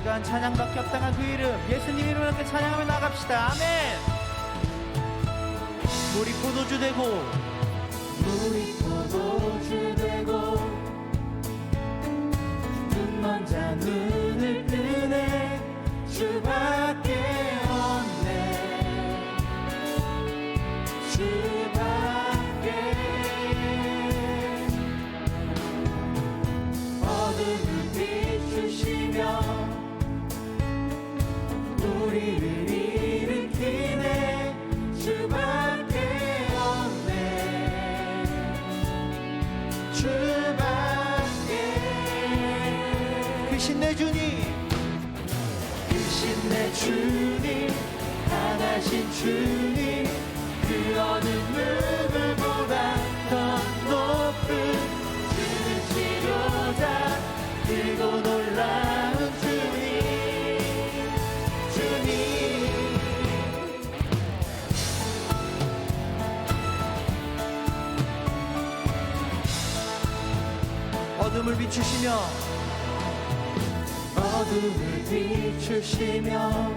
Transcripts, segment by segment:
시간 찬양밖에 없다간 그 이름 예수님 이름으로 함께 찬양하며 나갑시다. 아멘. 물이 포도주 되고 물이 포도주 되고 눈먼 자 눈을 뜨네 주밖에 없네 주밖에 어둠을 비추시며 우리를 일으키네 주밖에 없네 주밖에 크신 내 주님 크신 내 주님 강하신 주님 그 어느 누구보다 더 높은 주는 치료자 크고 놀라운 주님 어둠을 비추시며 어둠을 비추시며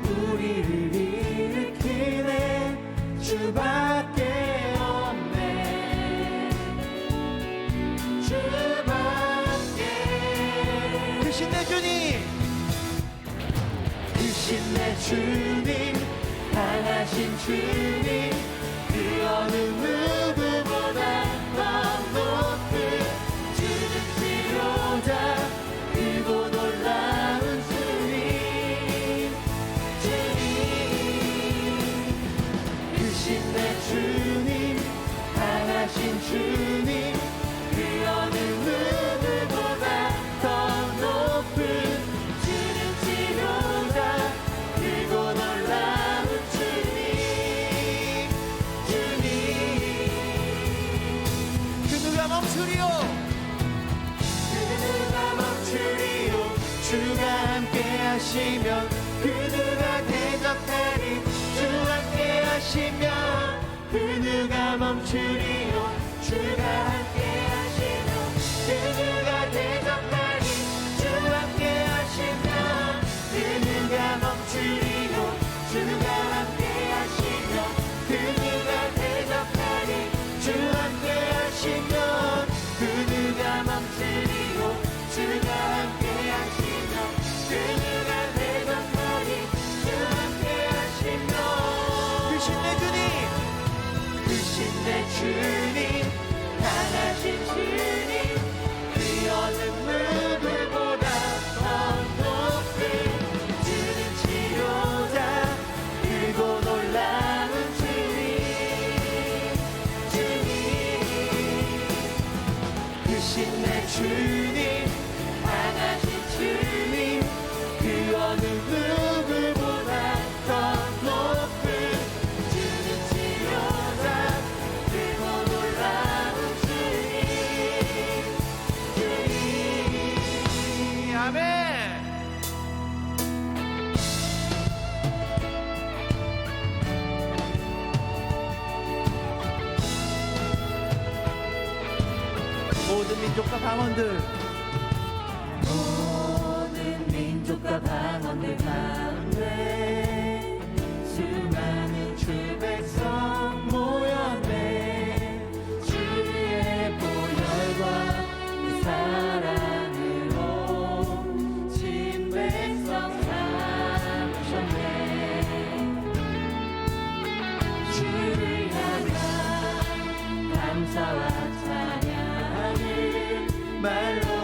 우리를 일으키네 주밖에 없네 주밖에 크신 내 주님 크신 내 주님 강하신 주님 그 어느 누구보다 더 높은 주는 치료자 크고 놀라운 주님 크신 내 주님 강하신 주님 그 어느 누구보다 더 높은 주는 치료자 크고 놀라운 주님 그 누가 멈추리요 그 누가 멈추리요 주가 함께 하시면 그 누가 대적하리 주와 함께 하시면 그 누가 멈추리요 주가 함께 하시면 그 누가 대적하리 주와 함께 하시면 그 누가 멈추리요 주가 함께 하시면 그 누가 대적하리 주와 함께 하시면 그 누가 멈추리요 주가 함께 하시면 그 누가 대적하리 주와 함께 하시면 크신 내 주님 크신 내 주님 강하신 주님 그 어느 누구보다 더 높은 주는 치료자 크고 놀라운 주님 크신 내 주님 강하신 주님 그 어느 누구보다 더 높은 주는 치료자 크고 놀라운 주님 아멘. 모든 민족과 방언들 모든 민족과 방언들 가운데 수많은 주 백성 모였네 주의 보혈과 그 사랑으로 진 백성 삼으셨네 주를 향한 감사와 찬양을 말로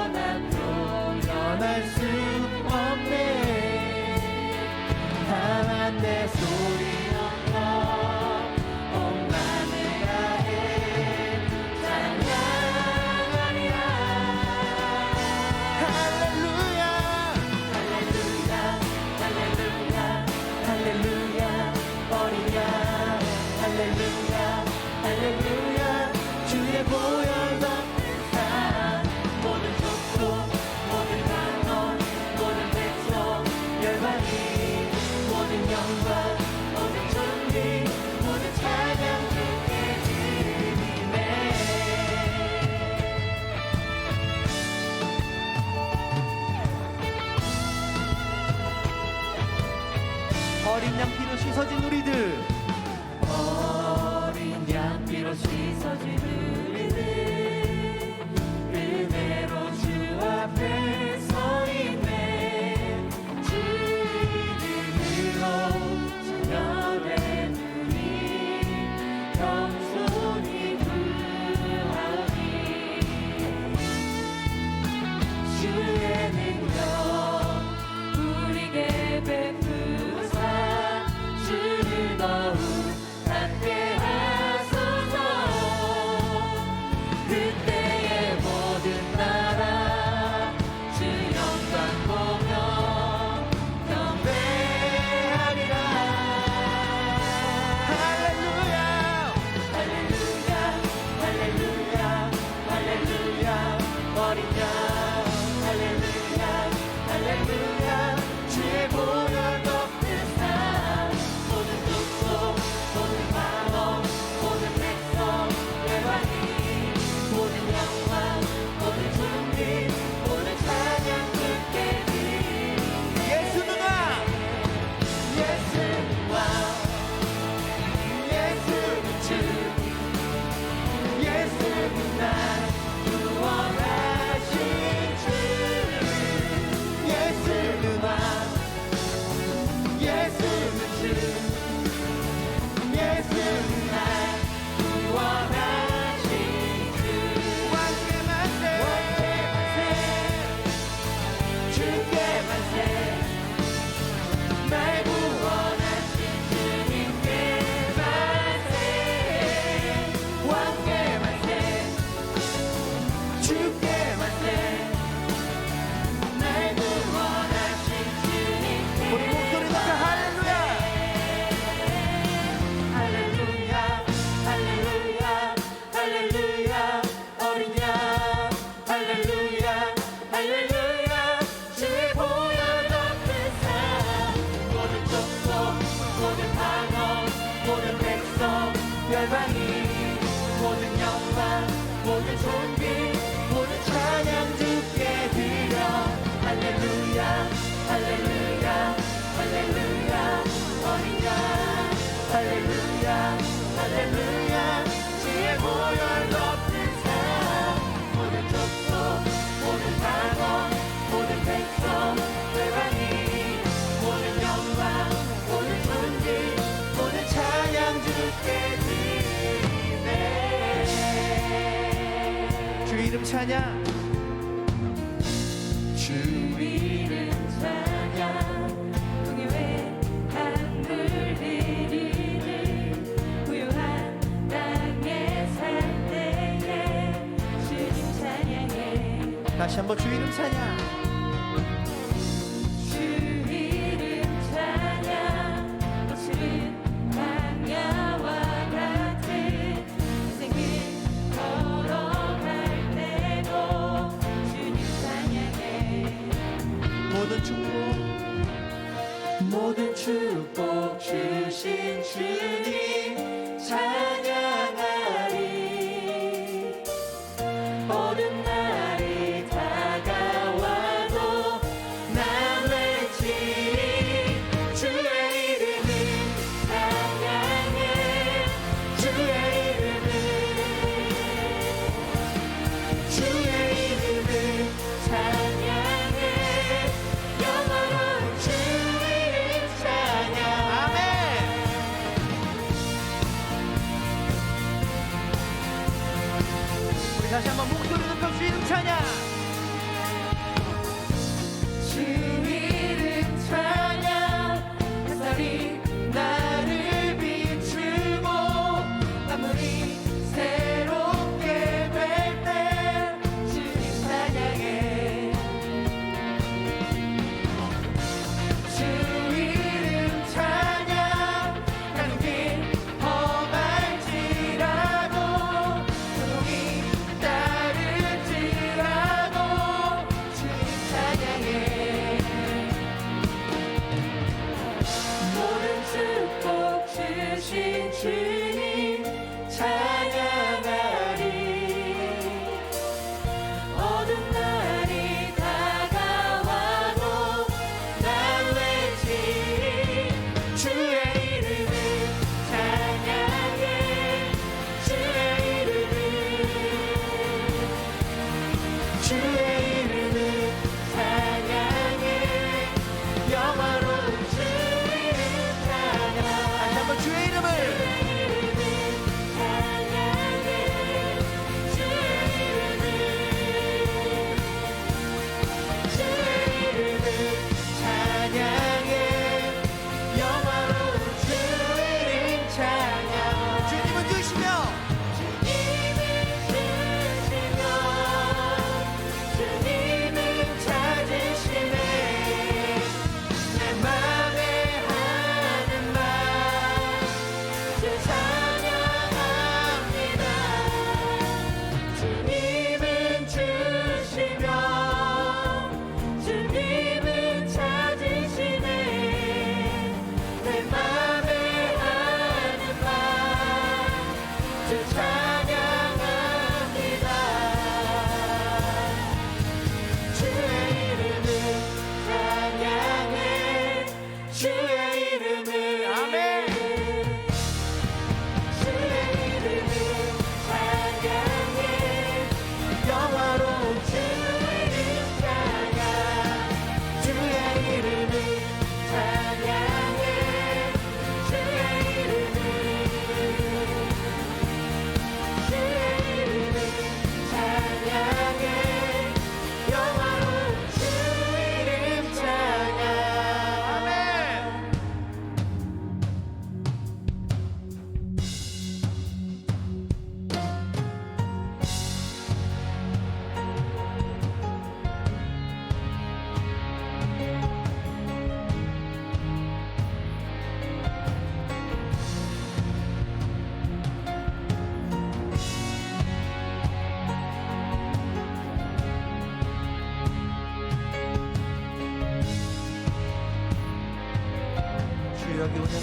어린 양 피로 씻어진 우리들, 어린 양 피로 씻어진 우리들 그대로 주 앞에 서 있네. 주 이름으로 자녀된 우리 겸손히 구하니 주의 능력 우리에게 베푸사 주를 더욱 함께 하소서. 그때의 모든 나라 주 영광 보며 경배하리라. 할렐루야. 할렐루야 할렐루야 할렐루야. 어린 양 할렐루야 할렐루야. 주의 보혈 덮으사 모든 족속 모든 방언 모든 백성 열방이 모든 영광 모든 존귀 모든 찬양 주께 드리니. 예수는 왕, 예수는 왕 예수는 주 예수는 날 구원하신 주. 예수는 왕 예수는 주 예수는 날 구원하신 주. 왕께 만세, 왕께 만세 주께 만세 날 구원하신 주님께 만세. 왕께 만세 주께 만세 날 구원하신 주님께 우리 목소리 높여 할렐루야. 할렐루야 할렐루야 할렐루야. 어린 양 할렐루야 할렐루야. 주의 보혈 덮으사 모든 족속 모든 방언 모든 백성 열방이 모든 영광 모든 존귀 모든 찬양 주께 드려. 할렐루야 할렐루야 할렐루야. 어린 양 할렐루야 할렐루야. 주의 보혈 덮으사 모든 족속 모든 방언 모든 백성 열방이 모든 영광 모든 존귀 모든 찬양 주께 드리네. 주 이름 찬양. 주 이름 찬양 풍요의 하늘들이를 부유한 땅에 살 때에 주님 찬양해. 다시 한번 주 이름 찬양. 주 이름 찬양 거칠은 광야와 같은 인생길 걸어갈 때도 주님 찬양해. 모든 축복, 모든 축복 주신 주님 찬양하리. 어두운 날이 다가와도 난 외치리. 주의 이름을 찬양해. 주의 이름을 주의 이름을 찬양해. 영원한 주 이름 찬양. 아멘. 우리 다시 한번 목소리 높여 주 이름 찬양. 주 이름 찬양. 햇살이 나를 비추고 만물이 새롭게 될 때 주님 찬양해. 주 이름 찬양. 가는 길 험할지라도 고통이 따를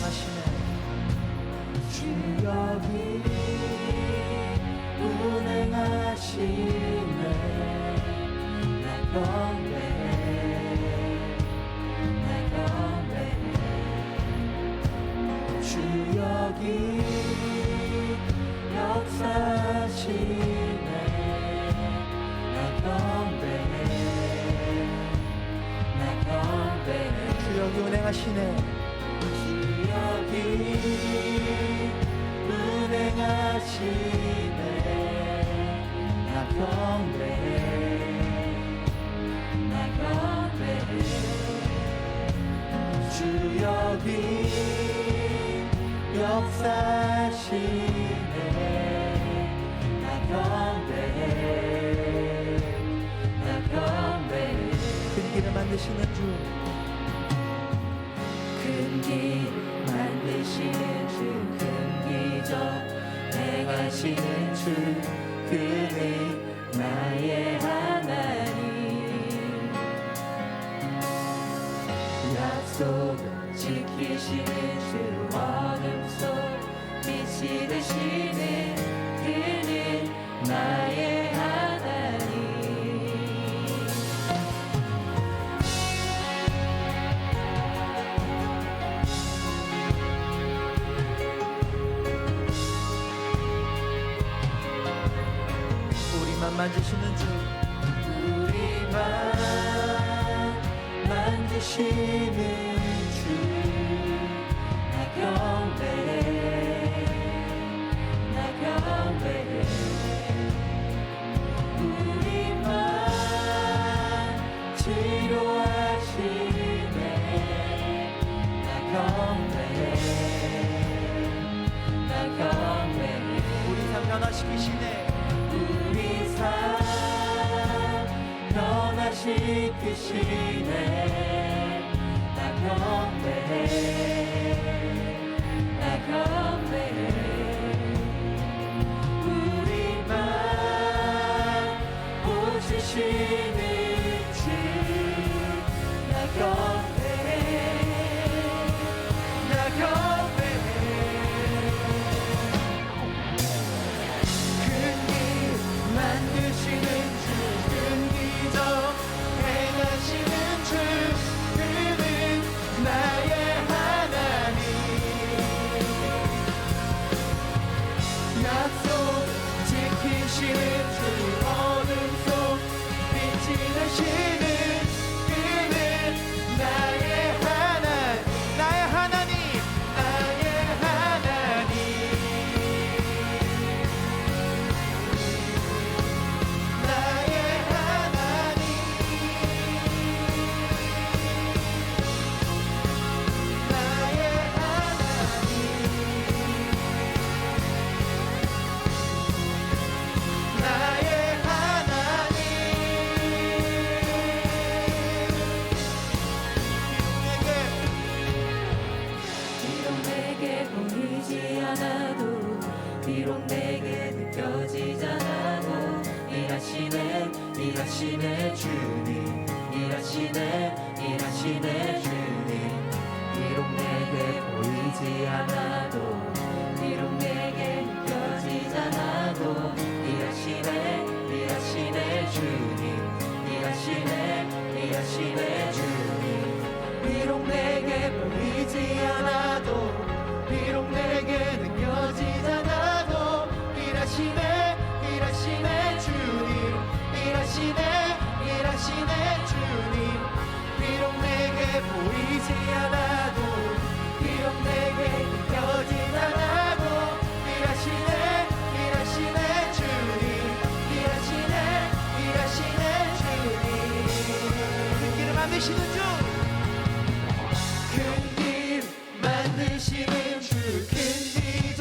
운행하시네. 주 여기 운행하시네. 나 경배해, 나 경배해. 주 여기 역사하시네. 나 경배해, 나 경배해. 주 여기 운행하시네. 주 여기 운행하시네. 나 경배해, 나 경배해. 주 여기 역사하시네. 나 경배해, 나 경배해. 큰 길을 만드시는 주. 큰 길 만드시는 주, 큰 기적 행하시는 주, 그는 나의 하나님. 약속을 지키시는 주, 어둠 속 빛이 되시는 그는 나의 하나님. 우리만 만지시는 주. 우리만 만드시는 주, 나 경배해, 나 경배해. 우리만 치료하시네. 나 경배해, 나 경배해. 우리 삶 변화시키시네. 우리 삶 변화시키시네. 나 경배해, 나 경배해. 우리만 고치시는 주, 나 경배해, 나 경배해. 큰 길 만드시는 주, 큰 기적 행하시는 주, 그는 나의 하나님. 약속 지키시는 주, 어둠 속 빛이 되시는 그는 나의 하나님. 나의 하나님. 나의 하나님. 나의 하나님. 나의 하나님. 나의 하나님. 비록 내게 보이지 않아도, 비록 내게 느껴지지 않아도, 일하시네, 일하시네 주님, 일하시네, 일하시네 주님. 비록 내게 보이지 않아도, 비록 내게 느껴지지 않아도, 일하시네, 일하시네 주님, 일하시네, 일하시네 주님. 비록 내게 보이지 않아도, 비록 내게 느껴지지 않아도, 일하시네, 일하시네 주님, 일하시네, 일하시네 주님. 비록 내게 보이지 않아도, 비록 내게 느껴지지 않아도, 일하시네, 일하시네 주님, 일하시네, 일하시네 주님. 큰 길을 만드시는 주. 큰 길 만드시는 주, 큰 기적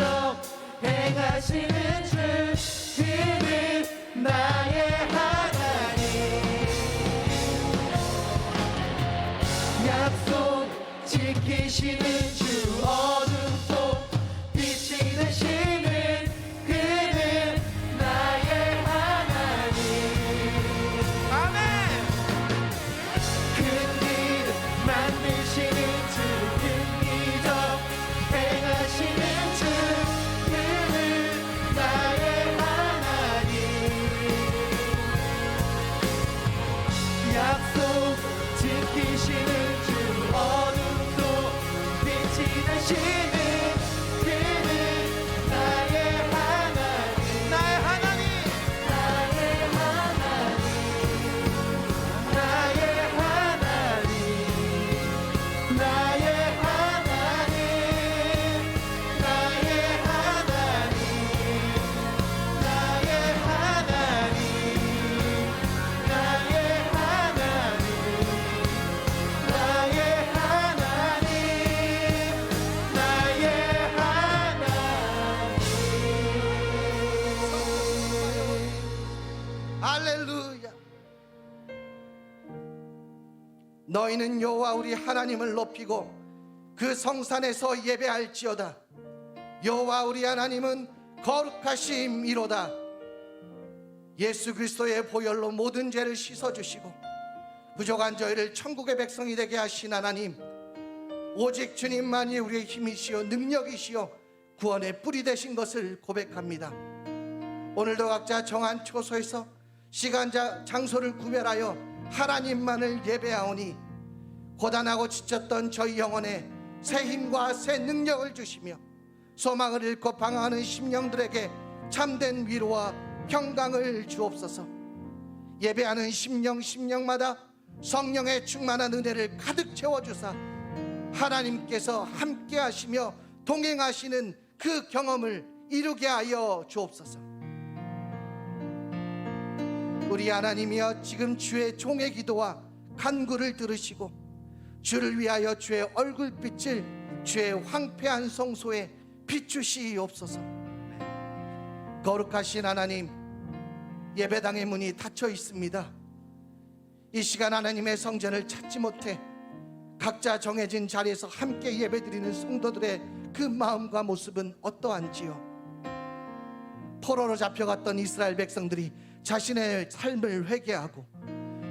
행하시는 주, 그는 나의 하나님. 약속 지키시는 주, 어둠 속 빛이 되시는 그는 나의 하나님. 아멘. 큰 길 만드시는 주, 큰 기적 너희는 여호와 우리 하나님을 높이고 그 성산에서 예배할지어다. 여호와 우리 하나님은 거룩하심이로다. 예수 그리스도의 보혈로 모든 죄를 씻어주시고 부족한 저희를 천국의 백성이 되게 하신 하나님, 오직 주님만이 우리의 힘이시요 능력이시요 구원의 뿌리 되신 것을 고백합니다. 오늘도 각자 정한 초소에서 시간과 장소를 구별하여 하나님만을 예배하오니 고단하고 지쳤던 저희 영혼에 새 힘과 새 능력을 주시며 소망을 잃고 방황하는 심령들에게 참된 위로와 평강을 주옵소서. 예배하는 심령마다 성령의 충만한 은혜를 가득 채워주사 하나님께서 함께 하시며 동행하시는 그 경험을 이루게 하여 주옵소서. 우리 하나님이여, 지금 주의 종의 기도와 간구를 들으시고 주를 위하여 주의 얼굴빛을 주의 황폐한 성소에 비추시옵소서. 거룩하신 하나님, 예배당의 문이 닫혀 있습니다. 이 시간 하나님의 성전을 찾지 못해 각자 정해진 자리에서 함께 예배드리는 성도들의 그 마음과 모습은 어떠한지요? 포로로 잡혀갔던 이스라엘 백성들이 자신의 삶을 회개하고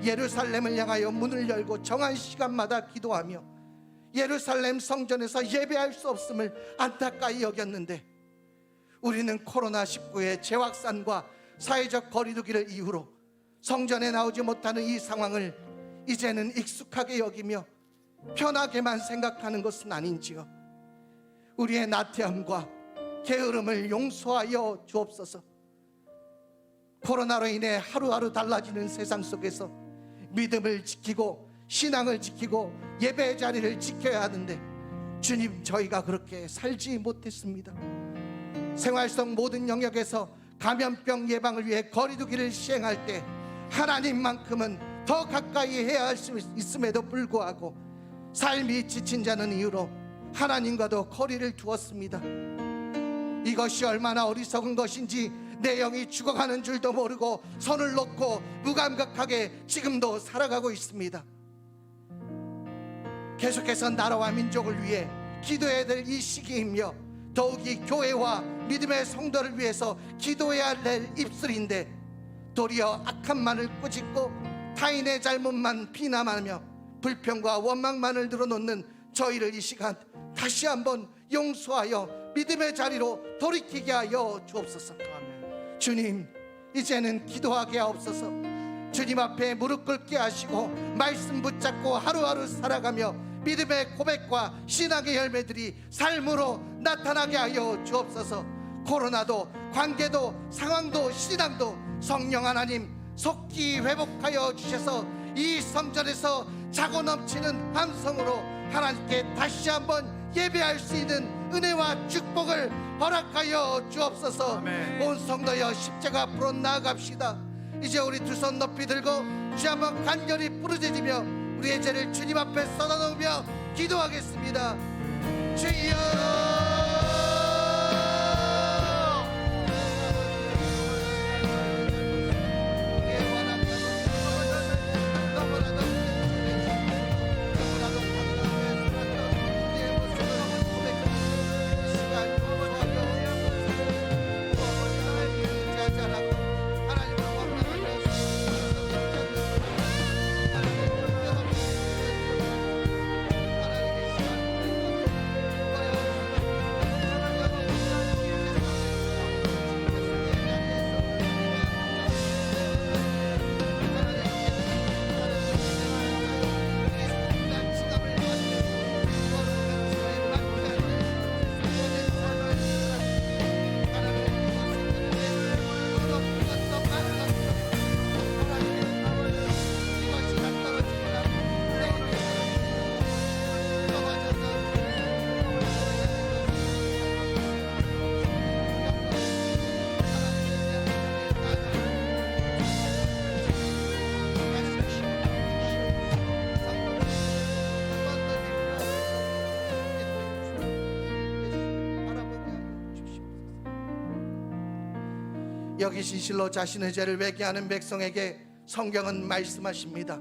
예루살렘을 향하여 문을 열고 정한 시간마다 기도하며 예루살렘 성전에서 예배할 수 없음을 안타까이 여겼는데, 우리는 코로나19의 재확산과 사회적 거리두기를 이유로 성전에 나오지 못하는 이 상황을 이제는 익숙하게 여기며 편하게만 생각하는 것은 아닌지요? 우리의 나태함과 게으름을 용서하여 주옵소서. 코로나로 인해 하루하루 달라지는 세상 속에서 믿음을 지키고 신앙을 지키고 예배의 자리를 지켜야 하는데, 주님, 저희가 그렇게 살지 못했습니다. 생활 속 모든 영역에서 감염병 예방을 위해 거리두기를 시행할 때 하나님만큼은 더 가까이 해야 할 수 있음에도 불구하고 삶이 지친 자는 이유로 하나님과도 거리를 두었습니다. 이것이 얼마나 어리석은 것인지 내 영이 죽어가는 줄도 모르고 손을 놓고 무감각하게 지금도 살아가고 있습니다. 계속해서 나라와 민족을 위해 기도해야 될 이 시기이며 더욱이 교회와 믿음의 성도를 위해서 기도해야 될 입술인데, 도리어 악함만을 꾸짖고 타인의 잘못만 비난하며 불평과 원망만을 늘어놓는 저희를 이 시간 다시 한번 용서하여 믿음의 자리로 돌이키게 하여 주옵소서. 주님, 이제는 기도하게 하옵소서. 주님 앞에 무릎 꿇게 하시고 말씀 붙잡고 하루하루 살아가며 믿음의 고백과 신앙의 열매들이 삶으로 나타나게 하여 주옵소서. 코로나도 관계도 상황도 신앙도 성령 하나님 속히 회복하여 주셔서 이 성전에서 차고 넘치는 함성으로 하나님께 다시 한번 예배할 수 있는 은혜와 축복을 허락하여 주옵소서. 아멘. 온 성도여, 십자가 앞으로 나아갑시다. 이제 우리 두 손 높이 들고 주 한번 간절히 부르짖으며 우리의 죄를 주님 앞에 쏟아놓으며 기도하겠습니다. 주여, 여기 진실로 자신의 죄를 회개하는 백성에게 성경은 말씀하십니다.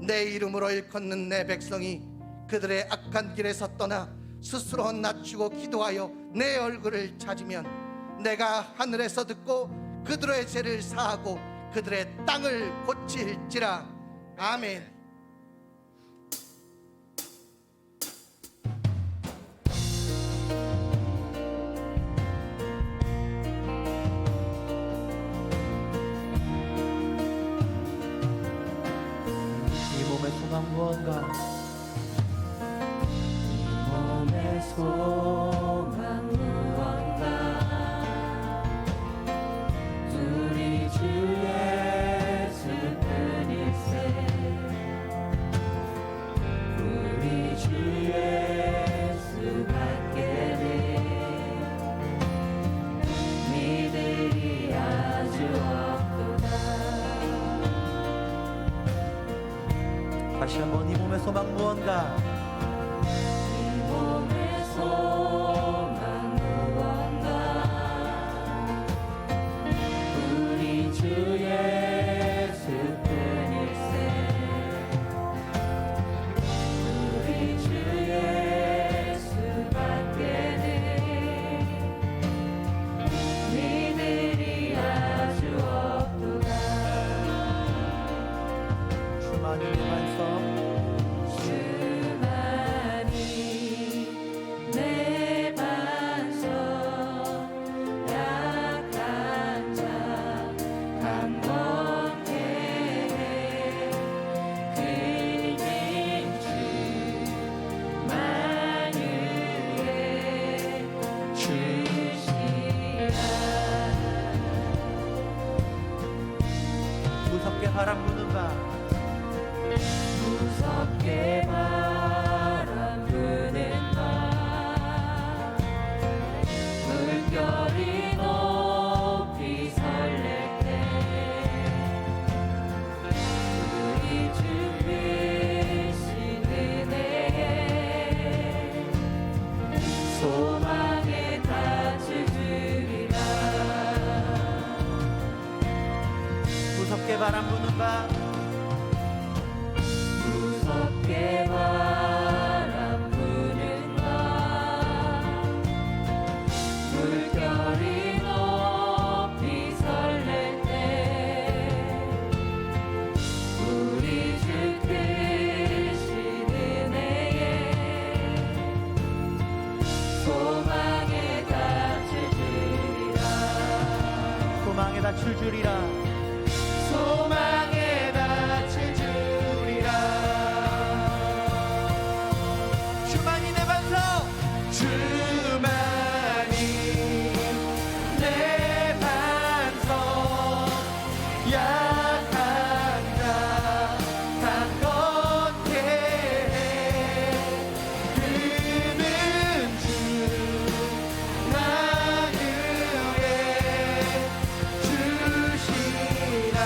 내 이름으로 일컫는 내 백성이 그들의 악한 길에서 떠나 스스로 낮추고 기도하여 내 얼굴을 찾으면 내가 하늘에서 듣고 그들의 죄를 사하고 그들의 땅을 고칠지라. 아멘. 이 몸의 소망 무언가? 몸의 소망 무언가 우리 주 예수뿐일세 우리 주 예수밖에는 믿음이 아주 없도다. 다시 한번 이 몸의 소망 무언가? 몸의 소망 무언가 우리 주 예수뿐일세 우리 주 예수밖에는 믿음이 아주 없도다. 주만이 내 반석, 주만이 내 반석 약한 자 강건케 그님 주 만유의 주시라. 무섭게 바람 부는 바, 무섭게 바람 부는 바 물결이 높이 설렐 때 우리 주 크신 은혜에 소망에 닿을 줄이라. 무섭게 바람 부는 바, 무섭게 바람 부는 바 물결이 높이 설렐 때 우리 주 크신 은혜에 소망에 닿을 줄이라. 소망에 닫힐 줄이라. 소망에 닿을 줄이라. 주만이 내 반석, 주만이 내 반석 약한 자 강건케 그는 주 만유의 주시라.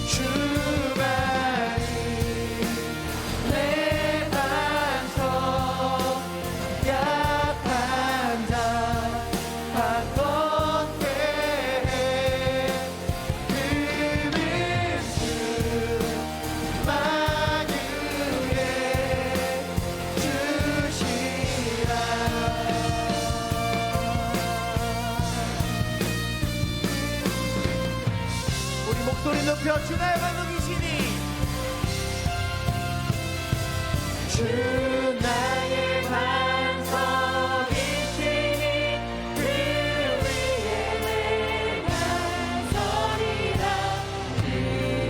주만이 내 반석 약한 자 강건케 그는 주 만유의 주시라. 우리 목소리 높여 주 나의 반석이시니. 주 나의 반석이시니 그 위에 내가 서리라. 그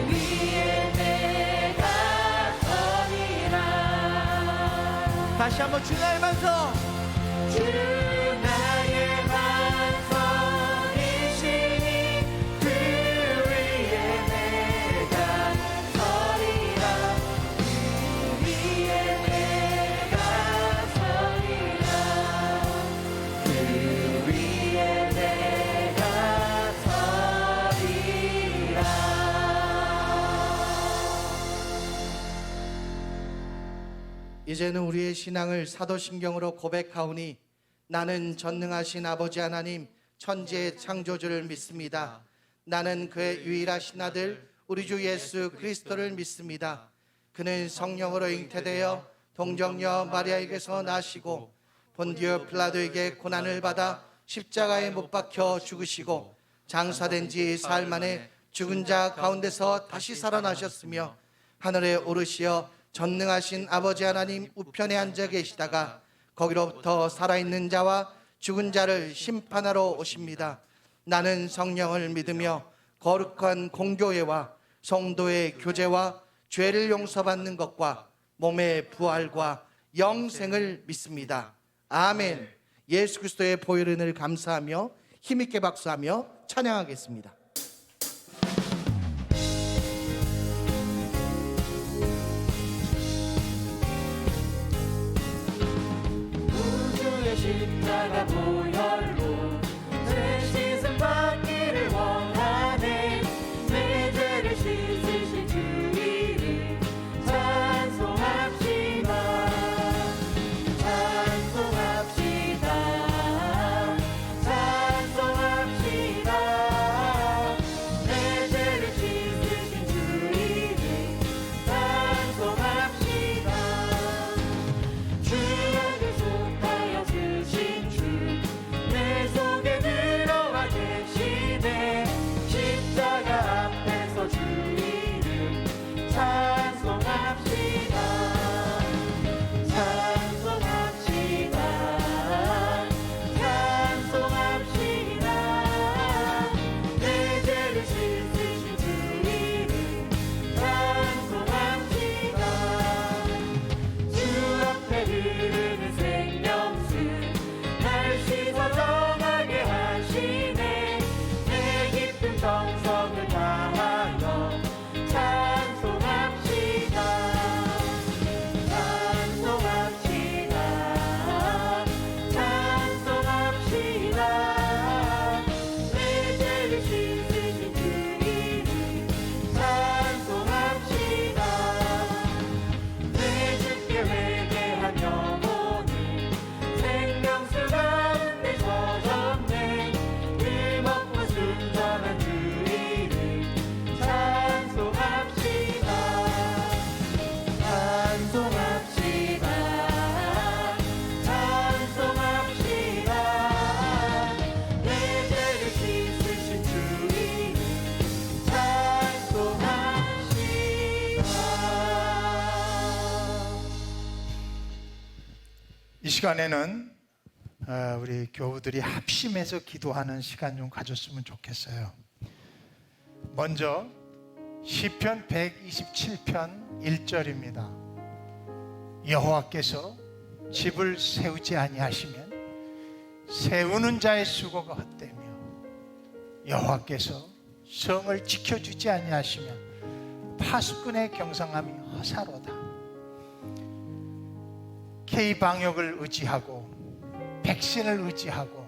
위에 내가 서리라. 다시 한번 주 나의 반석, 주 나의 반석이시니 그 위에 내가 서리라. 그 위에 내가 서리라. 그 위에 내가 서리라. 이제는 우리의 신앙을 사도신경으로 고백하오니 나는 전능하신 아버지 하나님 천지의 창조주를 믿습니다. 나는 그의 유일하신 아들 우리 주 예수 그리스도를 믿습니다. 그는 성령으로 잉태되어 동정녀 마리아에게서 나시고 본디오 빌라도에게 고난을 받아 십자가에 못 박혀 죽으시고 장사된 지 사흘 만에 죽은 자 가운데서 다시 살아나셨으며 하늘에 오르시어 전능하신 아버지 하나님 우편에 앉아 계시다가 거기로부터 살아있는 자와 죽은 자를 심판하러 오십니다. 나는 성령을 믿으며 거룩한 공교회와 성도의 교제와 죄를 용서받는 것과 몸의 부활과 영생을 믿습니다. 아멘. 예수 그리스도의 보혈의 은혜를 감사하며 힘있게 박수하며 찬양하겠습니다. 우주의 십자가 보혈로 내 씻음 받기를 원하네. 내 죄를 씻으신 주 이름 찬송합시다. 찬송합시다. 찬송합시다. 내 죄를 씻으신 주 이름 찬송합시다. 주를 속하여 쓰신 주 내 속에 들어와 계시네. 십자가 앞에서 주 이름 찬송합시다. 찬송합시다. 찬송합시다. 내 죄를 씻으신 주 이름 찬송합시다. 주 앞에 흐르는 생명수 날 씻어 정하게 하시네. 내 깊은 정성을 다하여 찬송합시다. 찬송합시다. 찬송합시다. 내 죄를 씻으신 주 이름 찬송합시다. 내 주께 회개한 영혼은 생명수 가운데 젖었네. 그 먹고 순전한 주 이름 찬송합시다. 찬송합시다. 찬송합시다. 내 죄를 씻으신 주 이름 찬송합시다. 이 시간에는 우리 교우들이 합심해서 기도하는 시간 좀 가졌으면 좋겠어요. 먼저 시편 127편 1절입니다. 여호와께서 집을 세우지 아니하시면 세우는 자의 수고가 헛되며 여호와께서 성을 지켜주지 아니하시면 파수꾼의 경성함이 허사로다. K방역을 의지하고 백신을 의지하고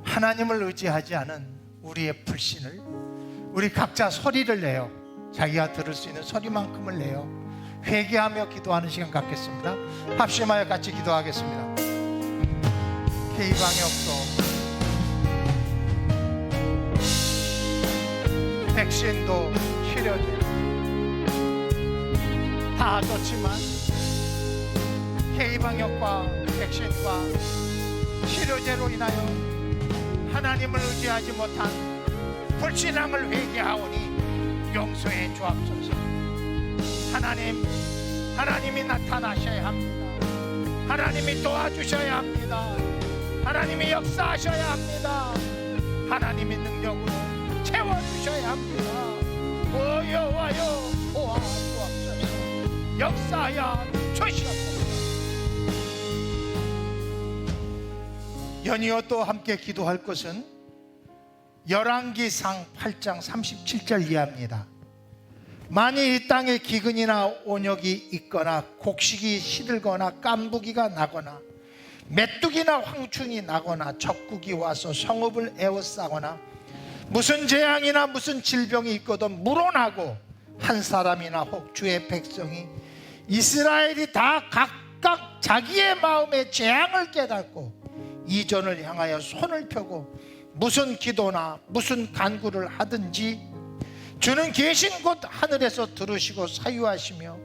하나님을 의지하지 않은 우리의 불신을 우리 각자 소리를 내요. 자기가 들을 수 있는 소리만큼을 내요. 회개하며 기도하는 시간 갖겠습니다. 합심하여 같이 기도하겠습니다. K방역도 백신도 치료제 다 좋지만 K방역과 백신과 치료제로 인하여 하나님을 의지하지 못한 불신앙을 회개하오니 용서해 주옵소서. 하나님이 나타나셔야 합니다. 하나님이 도와주셔야 합니다. 하나님이 역사하셔야 합니다. 하나님의 능력으로 채워주셔야 합니다. 오 여호와여 도와주옵소서. 역사하여 주시옵소서. 연이어 또 함께 기도할 것은 열왕기상 8장 37절 이하입니다. 만일 이 땅에 기근이나 온역이 있거나 곡식이 시들거나 깐부기가 나거나 메뚜기나 황충이 나거나 적국이 와서 성읍을 에워싸거나 무슨 재앙이나 무슨 질병이 있거든 물어나고 한 사람이나 혹 주의 백성이 이스라엘이 다 각각 자기의 마음의 재앙을 깨닫고 이전을 향하여 손을 펴고 무슨 기도나 무슨 간구를 하든지 주는 계신 곳 하늘에서 들으시고 사유하시며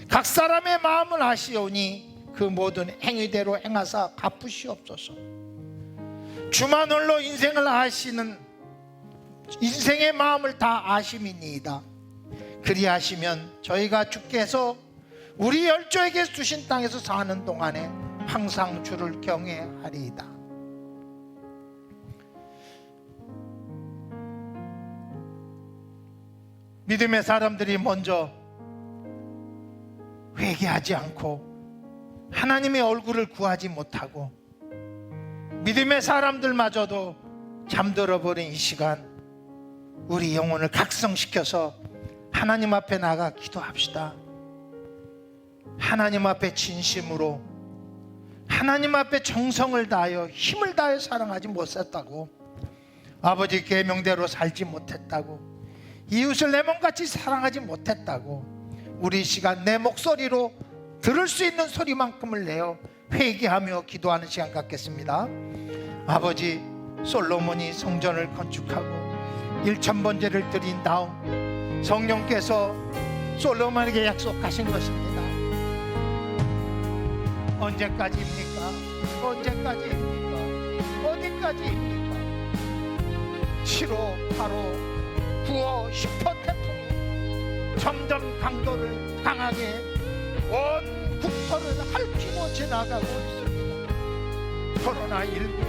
각 사람의 마음을 아시오니 그 모든 행위대로 행하사 갚으시옵소서. 주만 홀로 인생을 아시는 인생의 마음을 다 아심이니이다. 그리하시면 저희가 주께서 우리 열조에게 주신 땅에서 사는 동안에 항상 주를 경외하리이다. 믿음의 사람들이 먼저 회개하지 않고 하나님의 얼굴을 구하지 못하고 믿음의 사람들마저도 잠들어 버린 이 시간, 우리 영혼을 각성시켜서 하나님 앞에 나가 기도합시다. 하나님 앞에 진심으로, 하나님 앞에 정성을 다하여 힘을 다해 사랑하지 못했다고, 아버지 계명대로 살지 못했다고, 이웃을 내 몸같이 사랑하지 못했다고, 우리 시간 내 목소리로 들을 수 있는 소리만큼을 내어 회개하며 기도하는 시간 갖겠습니다. 아버지, 솔로몬이 성전을 건축하고 1000번제를 드린 다음 성령께서 솔로몬에게 약속하신 것입니다. 언제까지입니까? 언제까지입니까? 어디까지입니까? 7호, 8호, 9호, 10호 태풍이 점점 강도를 강하게 온 국토를 핥히고 지나가고 있습니다. 코로나19의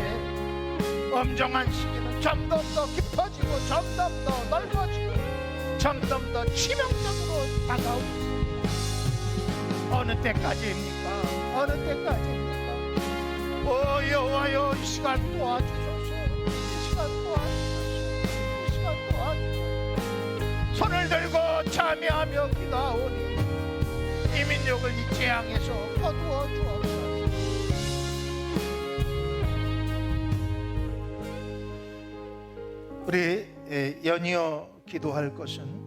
엄정한 시기는 점점 더 깊어지고 점점 더 넓어지고 점점 더 치명적으로 다가오고 있습니다. 어느 때까지입니까? 어느 때까지입니까? 오 여호와여, 이 시간 도와주소서. 이 시간 도와주소서. 이 시간 도와주소서. 손을 들고 참여하며 기도하오니 이 민족을 이 재앙에서 거두어 주옵소서. 우리 연이어 기도할 것은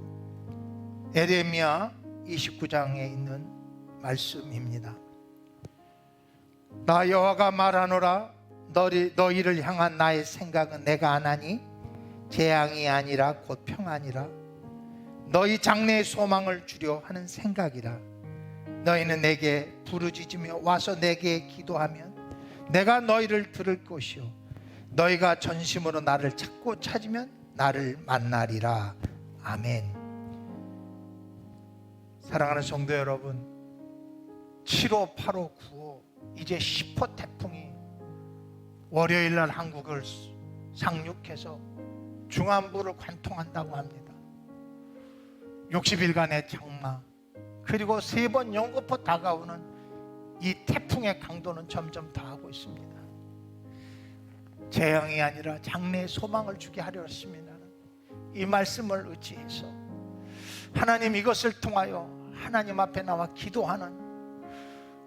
에레미야 29장에 있는 말씀입니다. 나 여호와가 말하노라. 너희를 향한 나의 생각은 내가 아나니 재앙이 아니라 곧 평안이라. 너희 장래의 소망을 주려 하는 생각이라. 너희는 내게 부르짖으며 와서 내게 기도하면 내가 너희를 들을 것이요 너희가 전심으로 나를 찾고 찾으면 나를 만나리라. 아멘. 사랑하는 성도 여러분, 7호, 8호, 9호, 이제 10호 태풍이 월요일날 한국을 상륙해서 중안부를 관통한다고 합니다. 60일간의 장마, 그리고 3번 연거푸 다가오는 이 태풍의 강도는 점점 더하고 있습니다. 재앙이 아니라 장래의 소망을 주게 하려 했습니다. 이 말씀을 의지해서 하나님, 이것을 통하여 하나님 앞에 나와 기도하는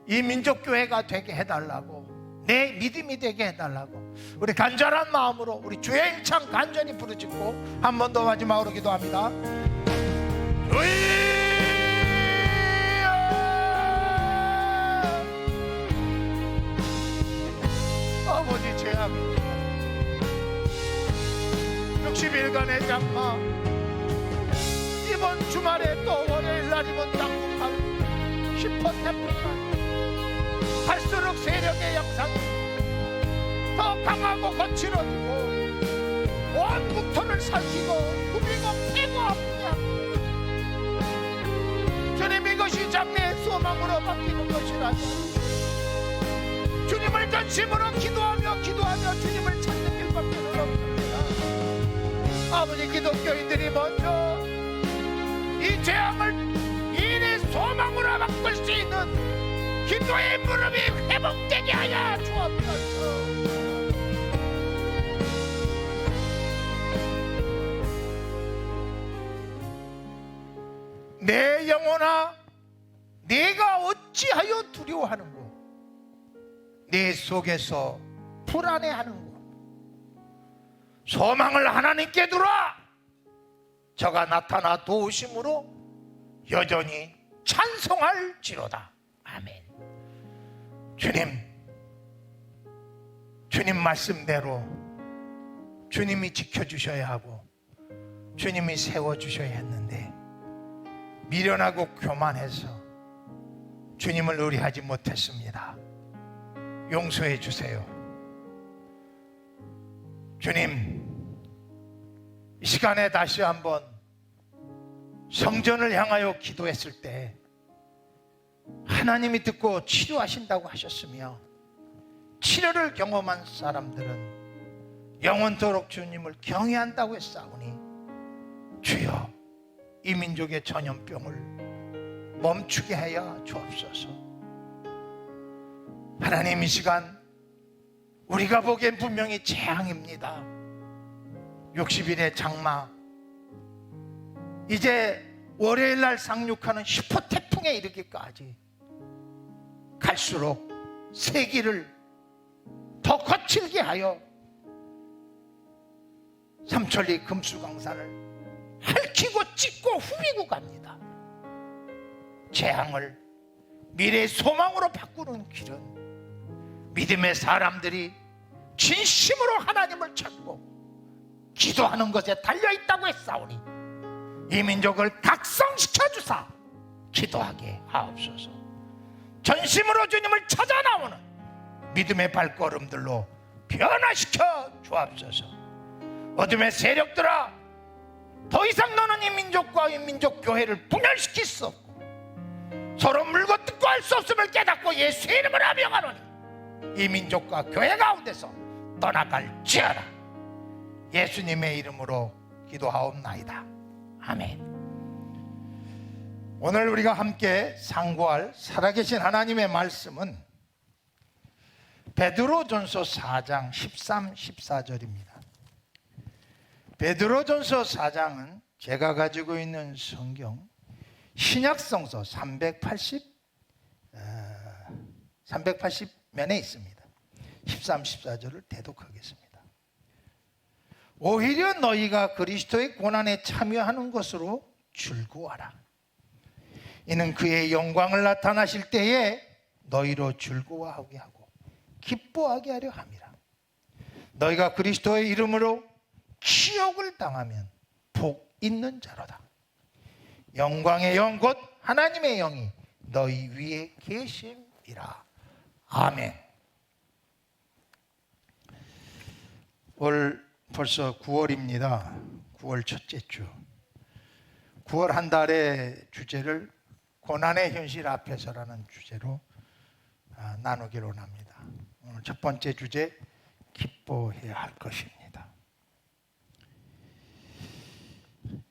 이 민족교회가 되게 해달라고, 내 믿음이 되게 해달라고 우리 간절한 마음으로 우리 주의 힘찬 간절히 부르짖고 한 번 더 마지막으로 기도합니다. 아버지, 죄악입니다. 60일간의 장마, 이번 주말에 또 월요일 날이면 양국할 10호 태풍만 갈수록 세력의 양상이 더 강하고 거칠어지고 온 국토를 살피고 후비고 패고 아프게 합니다. 주님, 이것이 장래의 소망으로 바뀌는 것이라니 주님을 전심으로 기도하며 주님을 찾는 길밖에 없습니다. 아버지, 기독교인들이 먼저 이 재앙을 인의 소망으로 바꿀 수 있는 기도의 무릎이 회복되게 하여 주옵소서. 내 영혼아, 내가 어찌하여 두려워하는고? 내 속에서 불안해하는고? 소망을 하나님께 두라. 저가 나타나 도우심으로 여전히 찬송할지로다. 아멘. 주님 말씀대로 주님이 지켜주셔야 하고 주님이 세워주셔야 했는데 미련하고 교만해서 주님을 의뢰하지 못했습니다. 용서해 주세요. 주님, 이 시간에 다시 한번 성전을 향하여 기도했을 때 하나님이 듣고 치료하신다고 하셨으며 치료를 경험한 사람들은 영원토록 주님을 경외한다고 했사오니 주여, 이 민족의 전염병을 멈추게 하여 주옵소서. 하나님, 이 시간 우리가 보기엔 분명히 재앙입니다. 60일의 장마, 이제 월요일 날 상륙하는 슈퍼 태풍에 이르기까지 갈수록 세기를 더 거칠게 하여 삼천리 금수강산을 핥히고 찢고 후비고 갑니다. 재앙을 미래의 소망으로 바꾸는 길은 믿음의 사람들이 진심으로 하나님을 찾고 기도하는 것에 달려있다고 했사오니 이 민족을 각성시켜 주사 기도하게 하옵소서. 전심으로 주님을 찾아 나오는 믿음의 발걸음들로 변화시켜 주옵소서. 어둠의 세력들아, 더 이상 너는 이 민족과 이 민족 교회를 분열시킬 수 없고 서로 물고 뜯고 할 수 없음을 깨닫고 예수의 이름을 아명하노니 이 민족과 교회 가운데서 떠나갈지어다. 예수님의 이름으로 기도하옵나이다. 아멘. 오늘 우리가 함께 상고할 살아계신 하나님의 말씀은 베드로전서 4장 13, 14절입니다. 베드로전서 4장은 제가 가지고 있는 성경 신약성서 380면에 있습니다. 13, 14절을 대독하겠습니다. 오히려 너희가 그리스도의 고난에 참여하는 것으로 즐거워하라. 이는 그의 영광을 나타나실 때에 너희로 즐거워하게 하고 기뻐하게 하려 함이라. 너희가 그리스도의 이름으로 치욕을 당하면 복 있는 자로다. 영광의 영 곧 하나님의 영이 너희 위에 계심이라. 아멘. 올 벌써 9월입니다. 9월 첫째 주. 9월 한 달의 주제를 고난의 현실 앞에서라는 주제로 나누기로 합니다. 오늘 첫 번째 주제, 기뻐해야 할 것입니다.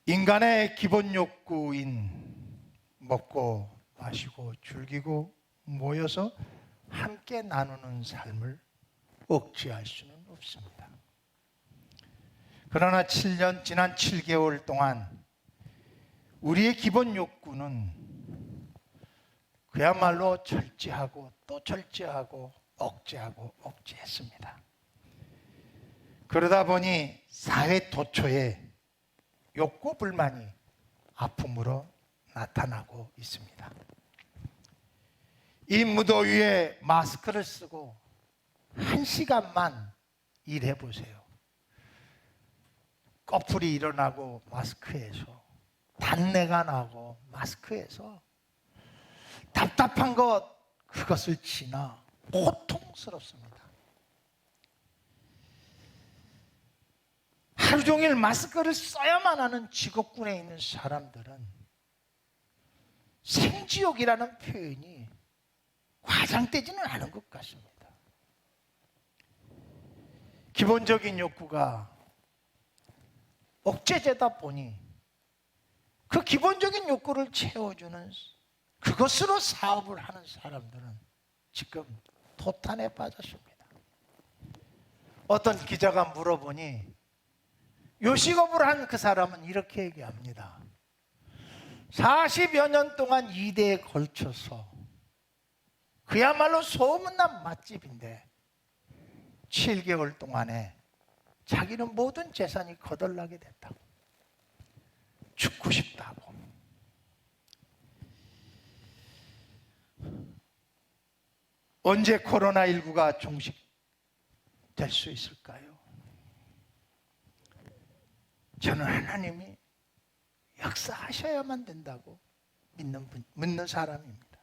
인간의 기본 욕구인 먹고 마시고 즐기고 모여서 함께 나누는 삶을 억제할 수는 없습니다. 그러나 지난 7개월 동안 우리의 기본 욕구는 그야말로 절제하고 또 절제하고 억제했습니다. 그러다 보니 사회 도처에 욕구 불만이 아픔으로 나타나고 있습니다. 이 무더위에 마스크를 쓰고 1시간만 일해 보세요. 꺼풀이 일어나고 마스크에서, 단내가 나고 마스크에서, 답답한 것 그것을 지나 고통스럽습니다. 하루 종일 마스크를 써야만 하는 직업군에 있는 사람들은 생지옥이라는 표현이 과장되지는 않은 것 같습니다. 기본적인 욕구가 억제되다 보니 그 기본적인 욕구를 채워주는 그것으로 사업을 하는 사람들은 지금 도탄에 빠졌습니다. 어떤 기자가 물어보니 요식업을 한 그 사람은 이렇게 얘기합니다. 40여 년 동안 2대에 걸쳐서 그야말로 소문난 맛집인데 7개월 동안에 자기는 모든 재산이 거덜나게 됐다고, 죽고 싶다고. 언제 코로나19가 종식될 수 있을까요? 저는 하나님이 역사하셔야만 된다고 믿는 사람입니다.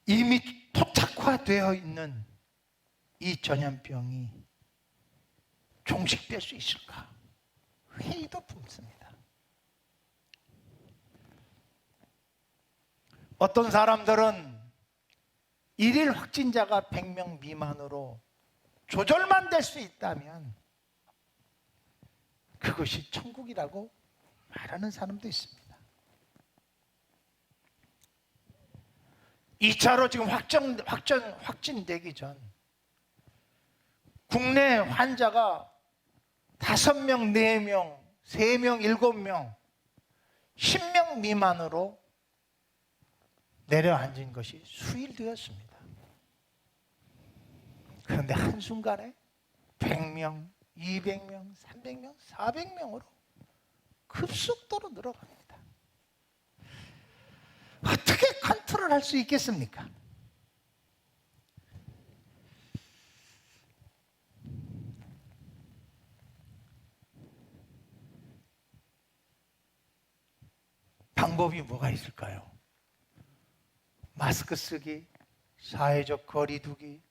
이미 토착화되어 있는 이 전염병이 종식될 수 있을까? 회의도 품습니다. 어떤 사람들은 일일 확진자가 100명 미만으로 조절만 될 수 있다면 그것이 천국이라고 말하는 사람도 있습니다. 2차로 지금 확진되기 전 국내 환자가 5명, 4명, 3명, 7명, 10명 미만으로 내려앉은 것이 수일 되었습니다. 그런데 한순간에 100명, 200명, 300명, 400명으로 급속도로 늘어갑니다. 어떻게 컨트롤할 수 있겠습니까? 방법이 뭐가 있을까요? 마스크 쓰기, 사회적 거리 두기,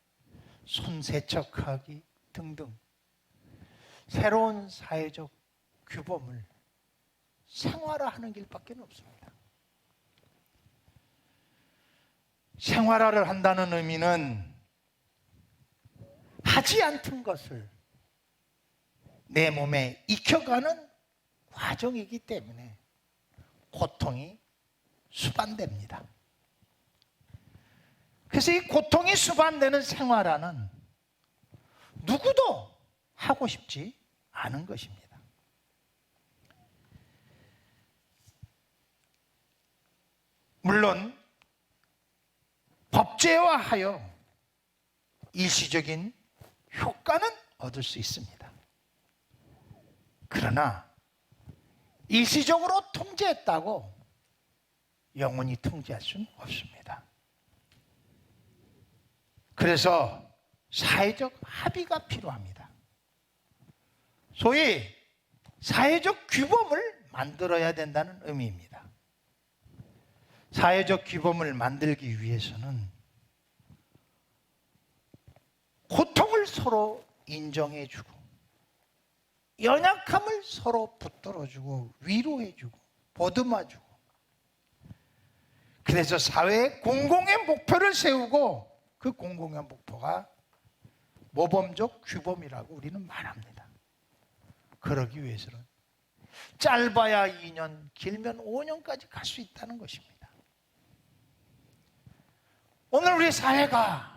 손 세척하기 등등 새로운 사회적 규범을 생활화하는 길밖에 없습니다. 생활화를 한다는 의미는 하지 않던 것을 내 몸에 익혀가는 과정이기 때문에 고통이 수반됩니다. 그래서 이 고통이 수반되는 생활화는 누구도 하고 싶지 않은 것입니다. 물론 법제화하여 일시적인 효과는 얻을 수 있습니다. 그러나 일시적으로 통제했다고 영원히 통제할 수는 없습니다. 그래서 사회적 합의가 필요합니다. 소위 사회적 규범을 만들어야 된다는 의미입니다. 사회적 규범을 만들기 위해서는 고통을 서로 인정해주고 연약함을 서로 붙들어주고 위로해주고 보듬어주고, 그래서 사회에 공공의 목표를 세우고 그 공공의 목표가 모범적 규범이라고 우리는 말합니다. 그러기 위해서는 짧아야 2년, 길면 5년까지 갈 수 있다는 것입니다. 오늘 우리 사회가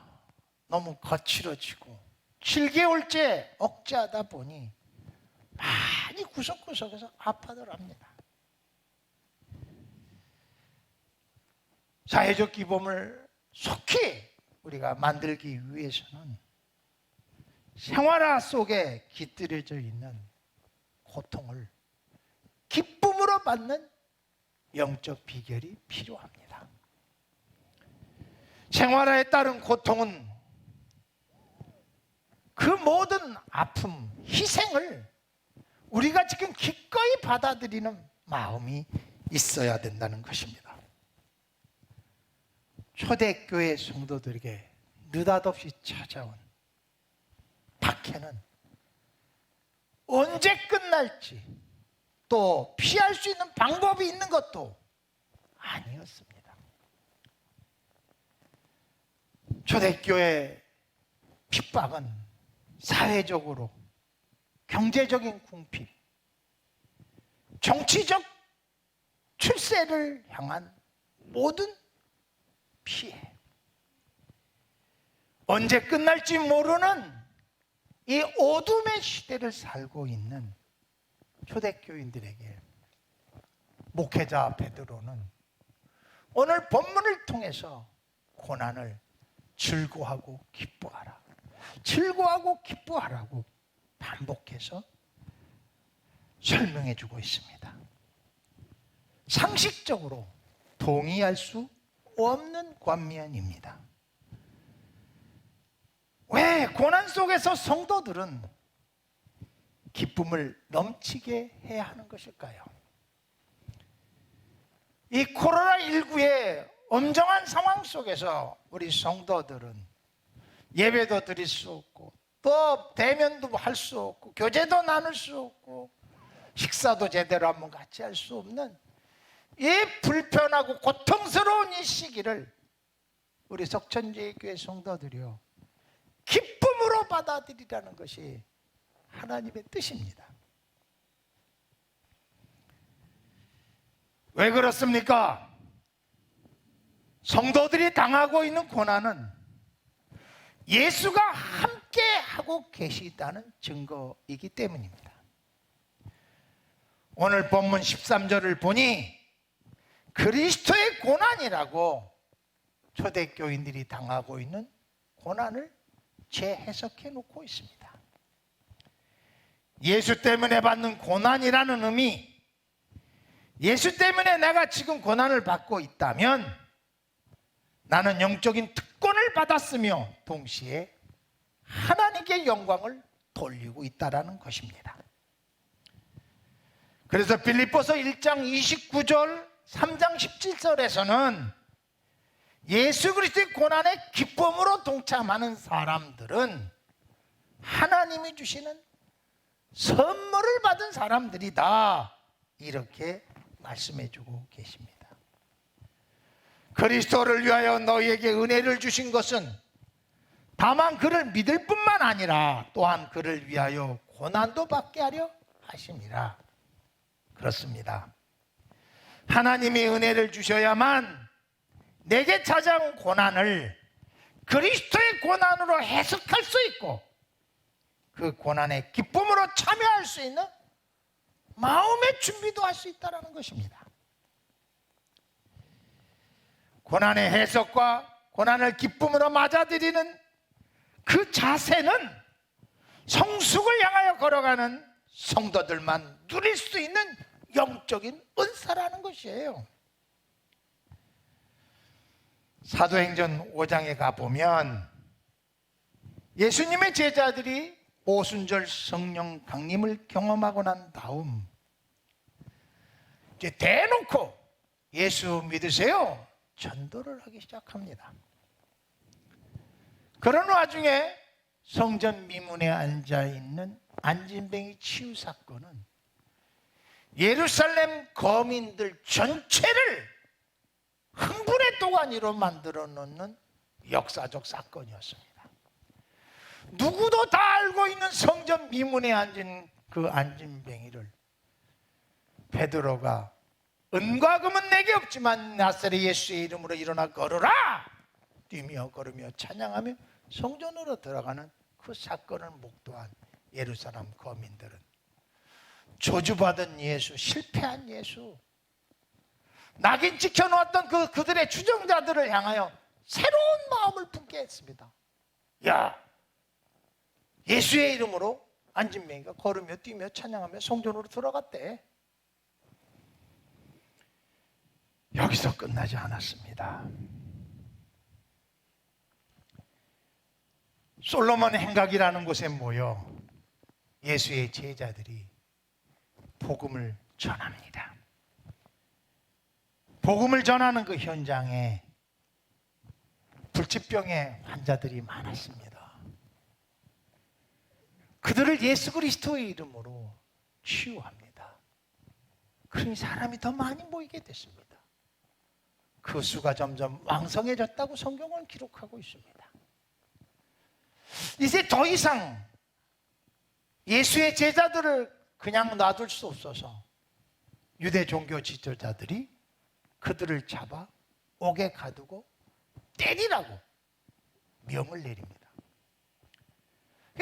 너무 거칠어지고 7개월째 억제하다 보니 많이 구석구석에서 아파들 합니다. 사회적 규범을 속히 우리가 만들기 위해서는 생활화 속에 깃들여져 있는 고통을 기쁨으로 받는 영적 비결이 필요합니다. 생활화에 따른 고통은 그 모든 아픔, 희생을 우리가 지금 기꺼이 받아들이는 마음이 있어야 된다는 것입니다. 초대교회 성도들에게 느닷없이 찾아온 박해는 언제 끝날지, 또 피할 수 있는 방법이 있는 것도 아니었습니다. 초대교회 핍박은 사회적으로, 경제적인 궁핍, 정치적 출세를 향한 모든 피해, 언제 끝날지 모르는 이 어둠의 시대를 살고 있는 초대교인들에게 목회자 베드로는 오늘 본문을 통해서 고난을 즐거워하고 기뻐하라, 즐거워하고 기뻐하라고 반복해서 설명해 주고 있습니다. 상식적으로 동의할 수 없는 권면입니다. 왜 고난 속에서 성도들은 기쁨을 넘치게 해야 하는 것일까요? 이 코로나19의 엄정한 상황 속에서 우리 성도들은 예배도 드릴 수 없고 또 대면도 할 수 없고 교제도 나눌 수 없고 식사도 제대로 한번 같이 할 수 없는 이 불편하고 고통스러운 이 시기를 우리 석천제일교회 성도들이요 기쁨으로 받아들이라는 것이 하나님의 뜻입니다. 왜 그렇습니까? 성도들이 당하고 있는 고난은 예수가 함께 하고 계시다는 증거이기 때문입니다. 오늘 본문 13절을 보니 그리스도의 고난이라고 초대교인들이 당하고 있는 고난을 재해석해 놓고 있습니다. 예수 때문에 받는 고난이라는 의미, 예수 때문에 내가 지금 고난을 받고 있다면 나는 영적인 특권을 받았으며 동시에 하나님께 영광을 돌리고 있다는 것입니다. 그래서 빌립보서 1장 29절 3장 17절에서는 예수 그리스도의 고난에 기쁨으로 동참하는 사람들은 하나님이 주시는 선물을 받은 사람들이다, 이렇게 말씀해 주고 계십니다. 그리스도를 위하여 너희에게 은혜를 주신 것은 다만 그를 믿을 뿐만 아니라 또한 그를 위하여 고난도 받게 하려 하심이라. 그렇습니다. 하나님이 은혜를 주셔야만 내게 찾아온 고난을 그리스도의 고난으로 해석할 수 있고 그 고난의 기쁨으로 참여할 수 있는 마음의 준비도 할 수 있다는 것입니다. 고난의 해석과 고난을 기쁨으로 맞아들이는 그 자세는 성숙을 향하여 걸어가는 성도들만 누릴 수 있는 영적인 은사라는 것이에요. 사도행전 5장에 가보면 예수님의 제자들이 오순절 성령 강림을 경험하고 난 다음 이제 대놓고 예수 믿으세요 전도를 하기 시작합니다. 그런 와중에 성전 미문에 앉아있는 안진뱅이 치유 사건은 예루살렘 거민들 전체를 흥분의 도가니로 만들어 놓는 역사적 사건이었습니다. 누구도 다 알고 있는 성전 미문에 앉은 그 안진뱅이를 베드로가 은과 금은 내게 없지만 나사렛 예수의 이름으로 일어나 걸으라! 뛰며 걸으며 찬양하며 성전으로 들어가는 그 사건을 목도한 예루살렘 거민들은 저주받은 예수, 실패한 예수, 낙인 찍혀놓았던 그들의 추종자들을 향하여 새로운 마음을 품게 했습니다. 야, 예수의 이름으로 안진뱅이가 걸으며 뛰며 찬양하며 성전으로 들어갔대. 여기서 끝나지 않았습니다. 솔로몬 행각이라는 곳에 모여 예수의 제자들이 복음을 전합니다. 복음을 전하는 그 현장에 불치병의 환자들이 많았습니다. 그들을 예수 그리스도의 이름으로 치유합니다. 그러니 사람이 더 많이 모이게 됐습니다. 그 수가 점점 왕성해졌다고 성경은 기록하고 있습니다. 이제 더 이상 예수의 제자들을 그냥 놔둘 수 없어서 유대 종교 지도자들이 그들을 잡아 옥에 가두고 때리라고 명을 내립니다.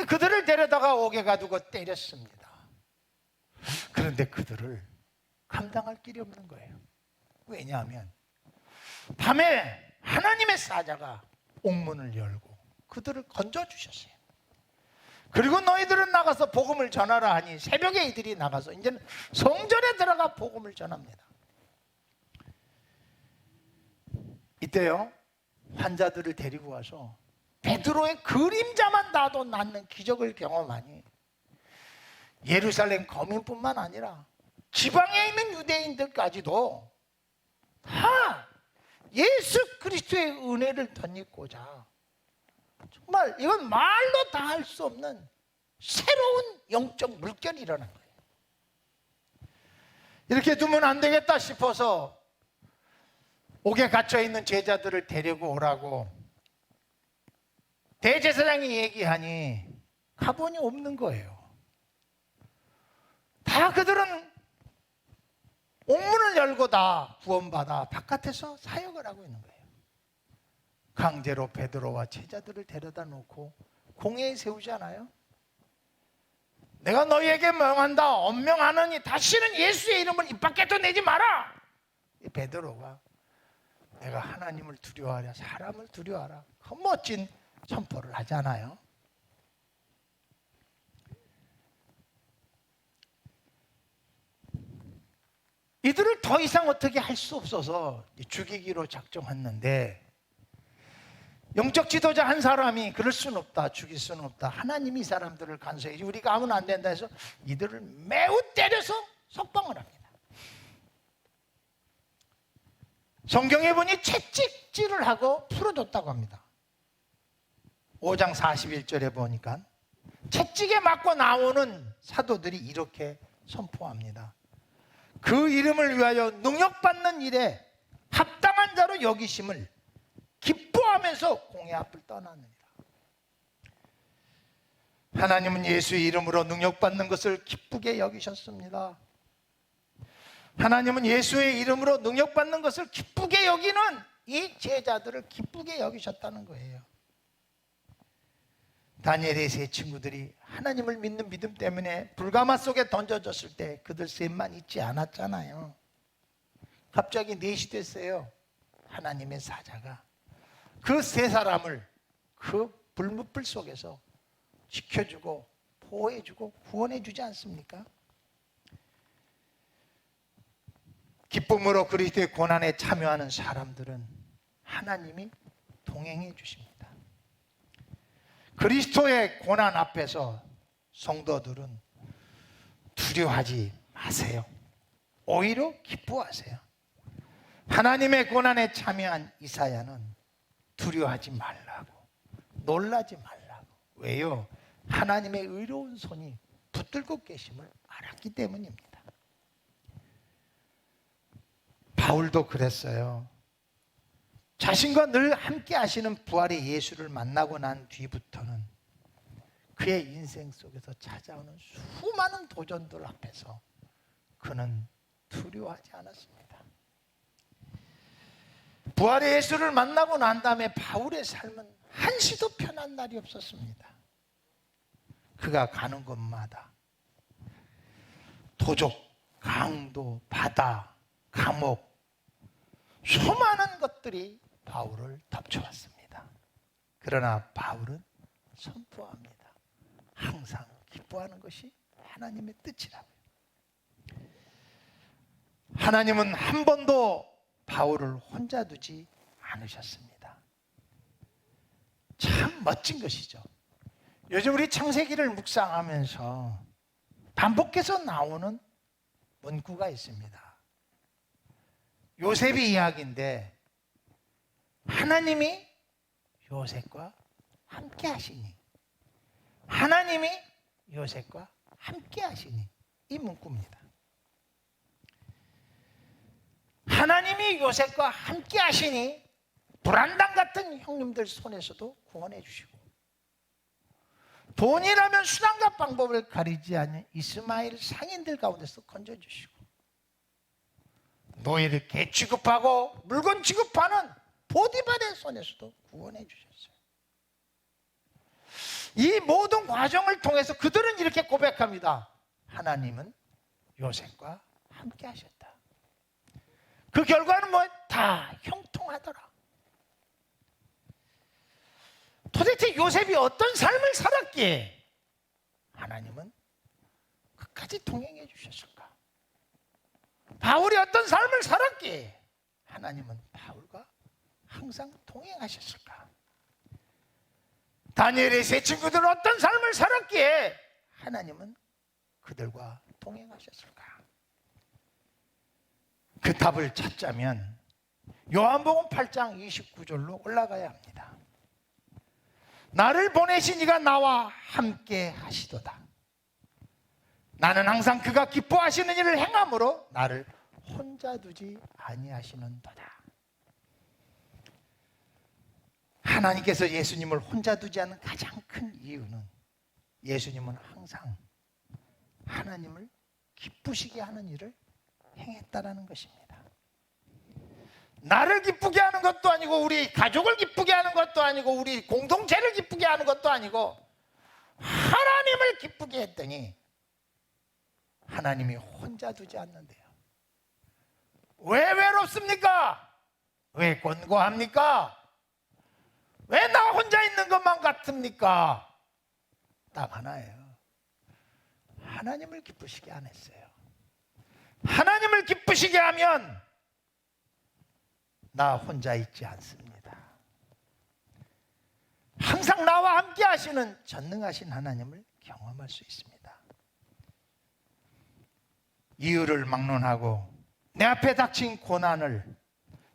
그들을 데려다가 옥에 가두고 때렸습니다. 그런데 그들을 감당할 길이 없는 거예요. 왜냐하면 밤에 하나님의 사자가 옥문을 열고 그들을 건져주셨어요. 그리고 너희들은 나가서 복음을 전하라 하니 새벽에 이들이 나가서 이제는 성전에 들어가 복음을 전합니다. 이때요 환자들을 데리고 와서 베드로의 그림자만 놔도 낫는 기적을 경험하니 예루살렘 거민뿐만 아니라 지방에 있는 유대인들까지도 다 예수 그리스도의 은혜를 덧입고자 정말 이건 말로 다 할 수 없는 새로운 영적 물결이 일어난 거예요. 이렇게 두면 안 되겠다 싶어서 옥에 갇혀 있는 제자들을 데리고 오라고 대제사장이 얘기하니 가본이 없는 거예요. 다 그들은 옥문을 열고 다 구원받아 바깥에서 사역을 하고 있는 거예요. 강제로 베드로와 제자들을 데려다 놓고 공회에 세우잖아요. 내가 너희에게 명한다. 엄명하느니 다시는 예수의 이름을 입 밖에도 내지 마라. 이 베드로가 내가 하나님을 두려워하랴 사람을 두려워하라. 그 멋진 선포를 하잖아요. 이들을 더 이상 어떻게 할 수 없어서 죽이기로 작정했는데 영적 지도자 한 사람이 그럴 수는 없다, 죽일 수는 없다. 하나님이 이 사람들을 간섭해 우리가 하면 안 된다 해서 이들을 매우 때려서 석방을 합니다. 성경에 보니 채찍질을 하고 풀어줬다고 합니다. 5장 41절에 보니까 채찍에 맞고 나오는 사도들이 이렇게 선포합니다. 그 이름을 위하여 능력받는 일에 합당한 자로 여기심을 기뻐하면서 공회 앞을 떠나느니라. 하나님은 예수의 이름으로 능력받는 것을 기쁘게 여기셨습니다. 하나님은 예수의 이름으로 능력받는 것을 기쁘게 여기는 이 제자들을 기쁘게 여기셨다는 거예요. 다니엘의 세 친구들이 하나님을 믿는 믿음 때문에 불가마 속에 던져졌을 때 그들 셋만 있지 않았잖아요. 갑자기 넷이 됐어요. 하나님의 사자가 그 세 사람을 그 불무불 속에서 지켜주고 보호해주고 구원해주지 않습니까? 기쁨으로 그리스도의 고난에 참여하는 사람들은 하나님이 동행해 주십니다. 그리스도의 고난 앞에서 성도들은 두려워하지 마세요. 오히려 기뻐하세요. 하나님의 고난에 참여한 이사야는 두려워하지 말라고, 놀라지 말라고. 왜요? 하나님의 의로운 손이 붙들고 계심을 알았기 때문입니다. 바울도 그랬어요. 자신과 늘 함께 하시는 부활의 예수를 만나고 난 뒤부터는 그의 인생 속에서 찾아오는 수많은 도전들 앞에서 그는 두려워하지 않았습니다. 부활의 예수를 만나고 난 다음에 바울의 삶은 한시도 편한 날이 없었습니다. 그가 가는 곳마다 도적, 강도, 바다, 감옥, 수많은 것들이 바울을 덮쳐왔습니다. 그러나 바울은 선포합니다. 항상 기뻐하는 것이 하나님의 뜻이라고요. 하나님은 한 번도 바울을 혼자 두지 않으셨습니다. 참 멋진 것이죠. 요즘 우리 창세기를 묵상하면서 반복해서 나오는 문구가 있습니다. 요셉의 이야기인데 하나님이 요셉과 함께 하시니, 하나님이 요셉과 함께 하시니, 이 문구입니다. 하나님이 요셉과 함께 하시니 불안당 같은 형님들 손에서도 구원해 주시고, 돈이라면 수단과 방법을 가리지 않는 이스마엘 상인들 가운데서 건져 주시고, 노예를 개 취급하고 물건 취급하는 보디발의 손에서도 구원해 주셨어요. 이 모든 과정을 통해서 그들은 이렇게 고백합니다. 하나님은 요셉과 함께 하셨다. 그 결과는 뭐? 다 형통하더라. 도대체 요셉이 어떤 삶을 살았기에 하나님은 끝까지 동행해 주셨을까? 바울이 어떤 삶을 살았기에 하나님은 바울과 항상 동행하셨을까? 다니엘의 세 친구들은 어떤 삶을 살았기에 하나님은 그들과 동행하셨을까? 그 답을 찾자면 요한복음 8장 29절로 올라가야 합니다. 나를 보내신 이가 나와 함께 하시도다. 나는 항상 그가 기뻐하시는 일을 행함으로 나를 혼자 두지 아니하시는도다. 하나님께서 예수님을 혼자 두지 않는 가장 큰 이유는 예수님은 항상 하나님을 기쁘시게 하는 일을 행했다라는 것입니다. 나를 기쁘게 하는 것도 아니고 우리 가족을 기쁘게 하는 것도 아니고 우리 공동체를 기쁘게 하는 것도 아니고 하나님을 기쁘게 했더니 하나님이 혼자 두지 않는데요. 왜 외롭습니까? 왜 곤고합니까? 왜 나 혼자 있는 것만 같습니까? 딱 하나예요. 하나님을 기쁘시게 안 했어요. 하나님을 기쁘시게 하면 나 혼자 있지 않습니다. 항상 나와 함께 하시는 전능하신 하나님을 경험할 수 있습니다. 이유를 막론하고 내 앞에 닥친 고난을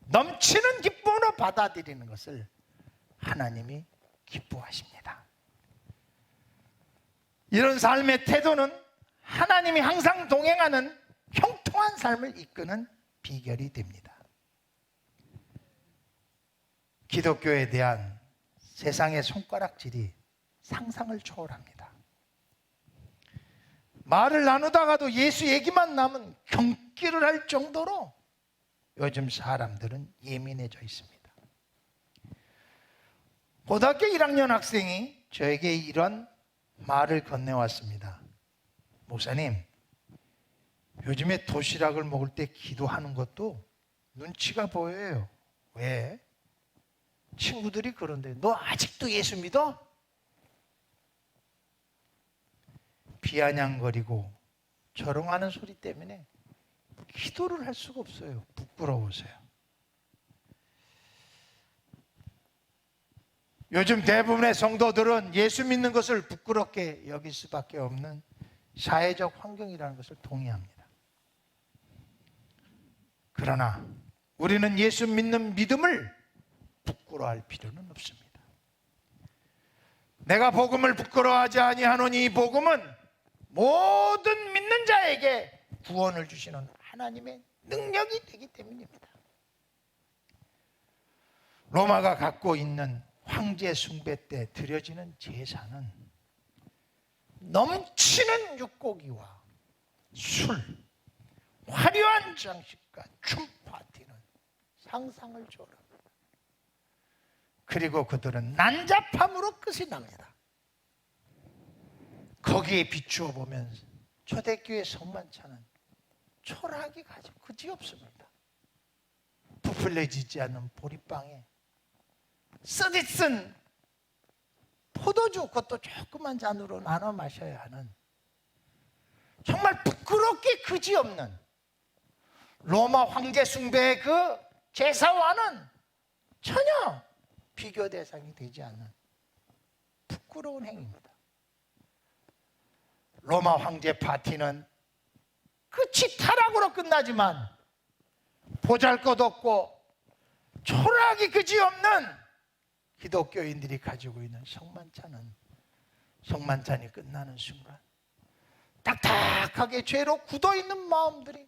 넘치는 기쁨으로 받아들이는 것을 하나님이 기뻐하십니다. 이런 삶의 태도는 하나님이 항상 동행하는 형통한 삶을 이끄는 비결이 됩니다. 기독교에 대한 세상의 손가락질이 상상을 초월합니다. 말을 나누다가도 예수 얘기만 나면 경기를 할 정도로 요즘 사람들은 예민해져 있습니다. 고등학교 1학년 학생이 저에게 이런 말을 건네왔습니다. 목사님, 요즘에 도시락을 먹을 때 기도하는 것도 눈치가 보여요. 왜? 친구들이 그런데 너 아직도 예수 믿어? 비아냥거리고 조롱하는 소리 때문에 기도를 할 수가 없어요. 부끄러워서요. 요즘 대부분의 성도들은 예수 믿는 것을 부끄럽게 여길 수밖에 없는 사회적 환경이라는 것을 동의합니다. 그러나 우리는 예수 믿는 믿음을 부끄러워할 필요는 없습니다. 내가 복음을 부끄러워하지 아니하노니 이 복음은 모든 믿는 자에게 구원을 주시는 하나님의 능력이 되기 때문입니다. 로마가 갖고 있는 황제 숭배 때 드려지는 제사는 넘치는 육고기와 술, 화려한 장식과 춤 파티는 상상을 초월합니다. 그리고 그들은 난잡함으로 끝이 납니다. 거기에 비추어 보면 초대교회 성만찬은 초라하게 가지 그지없습니다. 부풀려지지 않는 보리빵에 쓰디쓴 포도주, 그것도 조그만 잔으로 나눠 마셔야 하는 정말 부끄럽게 그지없는 로마 황제 숭배의 그 제사와는 전혀 비교 대상이 되지 않는 부끄러운 행위입니다. 로마 황제 파티는 끝이 타락으로 끝나지만 보잘것없고 초라하기 그지없는 기독교인들이 가지고 있는 성만찬이 끝나는 순간 딱딱하게 죄로 굳어있는 마음들이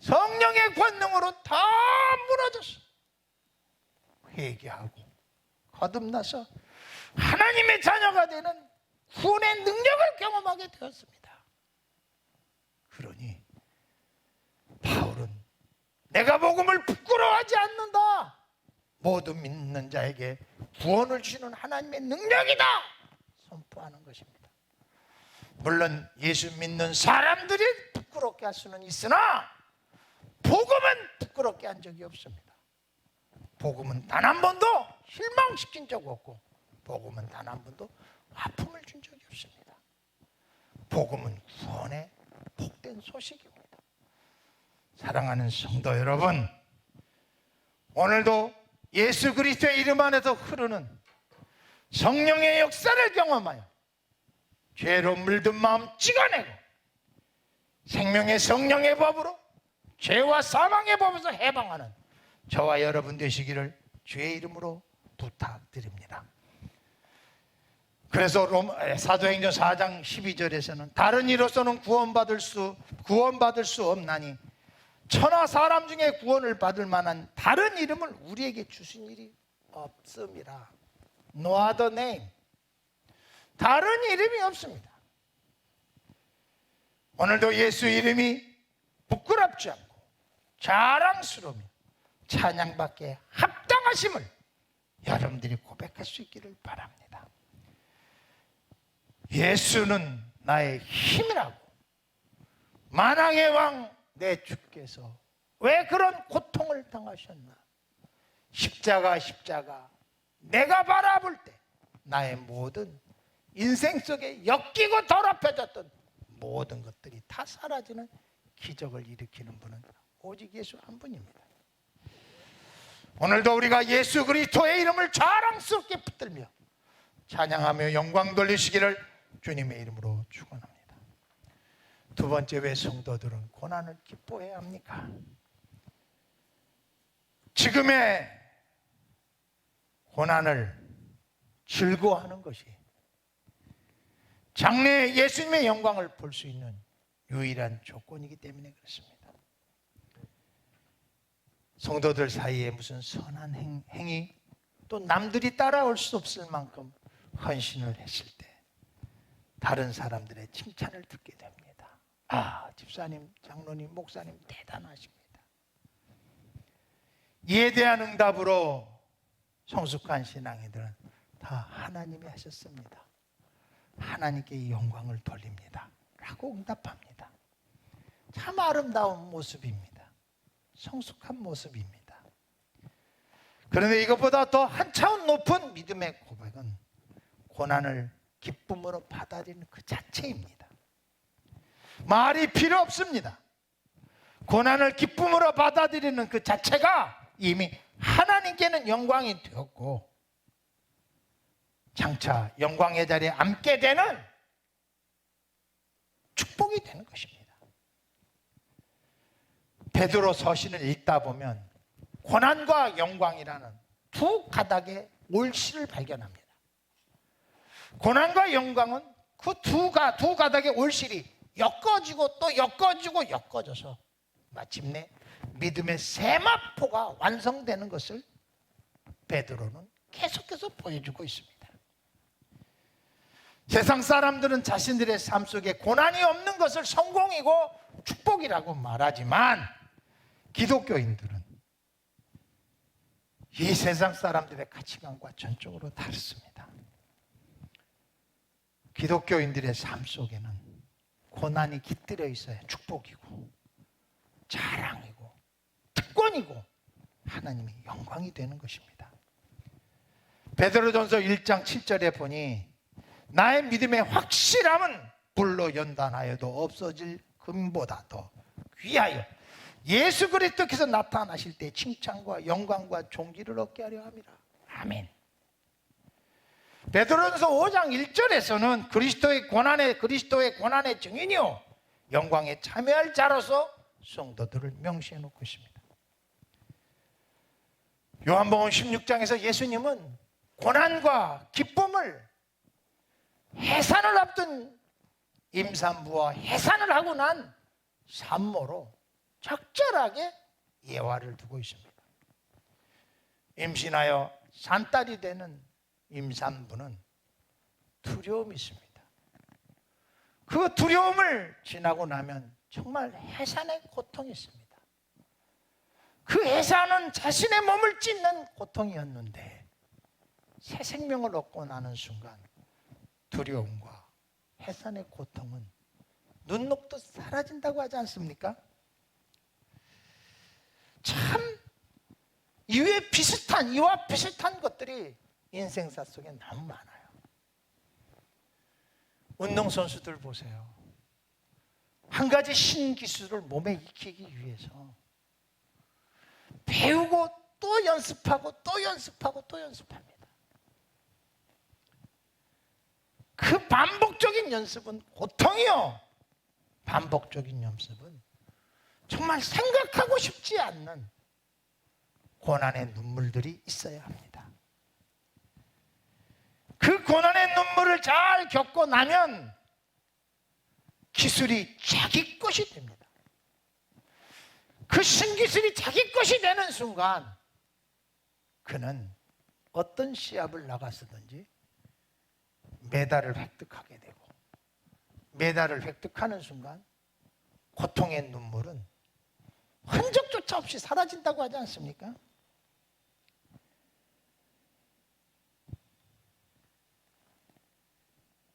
성령의 권능으로 다 무너졌어. 회개하고 거듭나서 하나님의 자녀가 되는 구원의 능력을 경험하게 되었습니다. 그러니 바울은 내가 복음을 부끄러워하지 않는다. 모든 믿는 자에게 구원을 주시는 하나님의 능력이다 선포하는 것입니다. 물론 예수 믿는 사람들이 부끄럽게 할 수는 있으나 복음은 부끄럽게 한 적이 없습니다. 복음은 단 한 번도 실망시킨 적 없고 복음은 단 한 번도 아픔을 준 적이 없습니다. 복음은 구원의 복된 소식입니다. 사랑하는 성도 여러분, 오늘도 예수 그리스도의 이름 안에서 흐르는 성령의 역사를 경험하여 죄로 물든 마음 찍어내고 생명의 성령의 법으로 죄와 사망의 법에서 해방하는 저와 여러분 되시기를 주의 이름으로 부탁드립니다. 그래서 사도행전 4장 12절에서는 다른 이로서는 구원받을 수 없나니 천하 사람 중에 구원을 받을 만한 다른 이름을 우리에게 주신 일이 없음이라. No other name. 다른 이름이 없습니다. 오늘도 예수 이름이 부끄럽지 않고 자랑스러우며 찬양받기에 합당하심을 여러분들이 고백할 수 있기를 바랍니다. 예수는 나의 힘이라고. 만왕의 왕 내 주께서 왜 그런 고통을 당하셨나? 십자가 내가 바라볼 때 나의 모든 인생 속에 엮이고 더럽혀졌던 모든 것들이 다 사라지는 기적을 일으키는 분은 오직 예수 한 분입니다. 오늘도 우리가 예수 그리스도의 이름을 자랑스럽게 붙들며 찬양하며 영광 돌리시기를 주님의 이름으로 축원합니다. 두 번째, 왜 성도들은 고난을 기뻐해야 합니까? 지금의 고난을 즐거워하는 것이 장래에 예수님의 영광을 볼 수 있는 유일한 조건이기 때문에 그렇습니다. 성도들 사이에 무슨 선한 행위 또 남들이 따라올 수 없을 만큼 헌신을 했을 때 다른 사람들의 칭찬을 듣게 됩니다. 아, 집사님, 장로님, 목사님 대단하십니다. 이에 대한 응답으로 성숙한 신앙이들은 다 하나님이 하셨습니다. 하나님께 영광을 돌립니다 라고 응답합니다. 참 아름다운 모습입니다. 성숙한 모습입니다. 그런데 이것보다 더 한 차원 높은 믿음의 고백은 고난을 기쁨으로 받아들이는 그 자체입니다. 말이 필요 없습니다. 고난을 기쁨으로 받아들이는 그 자체가 이미 하나님께는 영광이 되었고 장차 영광의 자리에 앉게 되는 축복이 되는 것입니다. 베드로 서신을 읽다 보면 고난과 영광이라는 두 가닥의 올실을 발견합니다. 고난과 영광은 그 두 가닥의 올실이 엮어지고 또 엮어져서 마침내 믿음의 세마포가 완성되는 것을 베드로는 계속해서 보여주고 있습니다. 세상 사람들은 자신들의 삶 속에 고난이 없는 것을 성공이고 축복이라고 말하지만 기독교인들은 이 세상 사람들의 가치관과 전적으로 다릅니다. 기독교인들의 삶 속에는 고난이 깃들여 있어야 축복이고 자랑이고 특권이고 하나님의 영광이 되는 것입니다. 베드로전서 1장 7절에 보니 나의 믿음의 확실함은 불로 연단하여도 없어질 금보다 더 귀하여 예수 그리스도께서 나타나실 때 칭찬과 영광과 존귀를 얻게 하려 함이라. 아멘. 베드로전서 5장 1절에서는 그리스도의 고난의 증인이요 영광에 참여할 자로서 성도들을 명시해 놓고 있습니다. 요한복음 16장에서 예수님은 고난과 기쁨을 해산을 앞둔 임산부와 해산을 하고 난 산모로 적절하게 예화를 두고 있습니다. 임신하여 산딸이 되는 임산부는 두려움이 있습니다. 그 두려움을 지나고 나면 정말 해산의 고통이 있습니다. 그 해산은 자신의 몸을 찢는 고통이었는데 새 생명을 얻고 나는 순간 두려움과 해산의 고통은 눈 녹듯 사라진다고 하지 않습니까? 참 이와 비슷한 것들이 인생사 속에 너무 많아요. 운동선수들 보세요. 한 가지 신기술을 몸에 익히기 위해서 배우고 또 연습하고 또 연습하고 또 연습합니다. 그 반복적인 연습은 고통이요 반복적인 연습은 정말 생각하고 싶지 않는 고난의 눈물들이 있어야 합니다. 그 고난의 눈물을 잘 겪고 나면 기술이 자기 것이 됩니다. 그 신기술이 자기 것이 되는 순간 그는 어떤 시합을 나갔었든지 메달을 획득하게 되고, 메달을 획득하는 순간 고통의 눈물은 흔적조차 없이 사라진다고 하지 않습니까?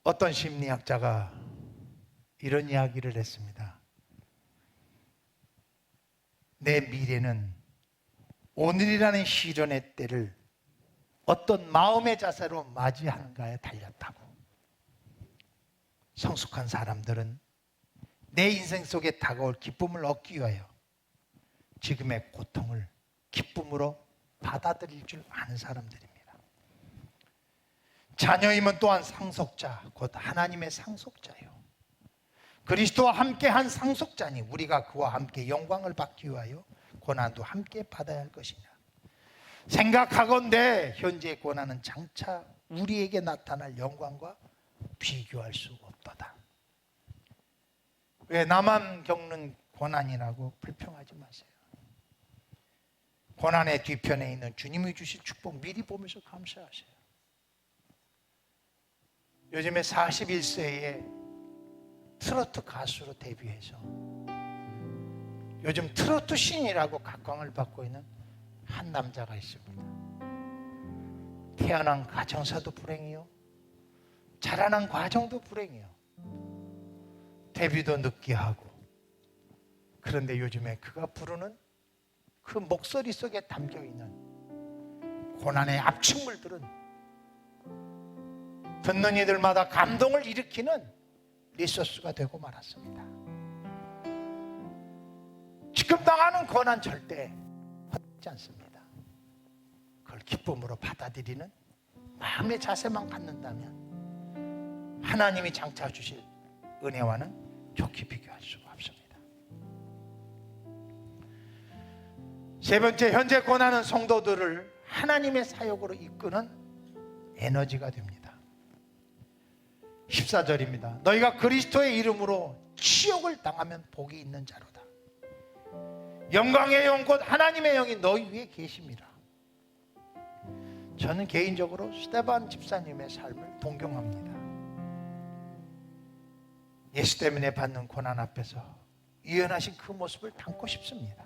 어떤 심리학자가 이런 이야기를 했습니다. 내 미래는 오늘이라는 시련의 때를 어떤 마음의 자세로 맞이하는가에 달렸다고. 성숙한 사람들은 내 인생 속에 다가올 기쁨을 얻기 위하여 지금의 고통을 기쁨으로 받아들일 줄 아는 사람들입니다. 자녀임은 또한 상속자, 곧 하나님의 상속자예요. 그리스도와 함께한 상속자니 우리가 그와 함께 영광을 받기 위하여 고난도 함께 받아야 할 것이냐. 생각하건대 현재의 고난은 장차 우리에게 나타날 영광과 비교할 수 없도다. 왜 나만 겪는 고난이라고 불평하지 마세요. 고난의 뒤편에 있는 주님이 주실 축복 미리 보면서 감사하세요. 요즘에 41세에 트로트 가수로 데뷔해서 요즘 트로트 신이라고 각광을 받고 있는 한 남자가 있습니다. 태어난 가정사도 불행이요, 자라난 과정도 불행이요, 데뷔도 늦게 하고. 그런데 요즘에 그가 부르는 그 목소리 속에 담겨있는 고난의 압축물들은 듣는 이들마다 감동을 일으키는 리소스가 되고 말았습니다. 지금 당하는 고난 절대 헛되지 않습니다. 그걸 기쁨으로 받아들이는 마음의 자세만 갖는다면 하나님이 장차 주실 은혜와는 좋게 비교할 수가 없습니다. 세 번째, 현재 고난은 성도들을 하나님의 사역으로 이끄는 에너지가 됩니다. 14절입니다. 너희가 그리스도의 이름으로 치욕을 당하면 복이 있는 자로다. 영광의 영 곧 하나님의 영이 너희 위에 계십니다. 저는 개인적으로 스데반 집사님의 삶을 동경합니다. 예수 때문에 받는 고난 앞에서 유연하신 그 모습을 담고 싶습니다.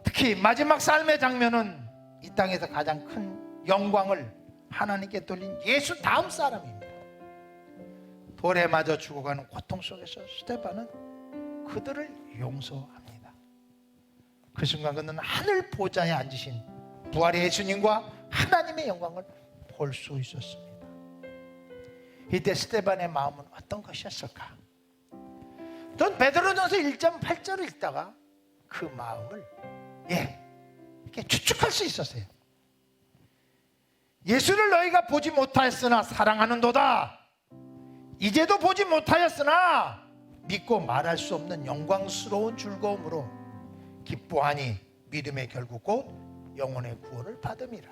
특히 마지막 삶의 장면은 이 땅에서 가장 큰 영광을 하나님께 돌린 예수 다음 사람입니다. 돌에 맞아 죽어가는 고통 속에서 스데반은 그들을 용서합니다. 그 순간 그는 하늘 보좌에 앉으신 부활의 예수님과 하나님의 영광을 볼 수 있었습니다. 이때 스데반의 마음은 어떤 것이었을까? 전 베드로전서 1장 8절을 읽다가 그 마음을 이렇게 추측할 수 있었어요. 예수를 너희가 보지 못하였으나 사랑하는도다. 이제도 보지 못하였으나 믿고 말할 수 없는 영광스러운 즐거움으로 기뻐하니 믿음의 결국 곧 영혼의 구원을 받음이라.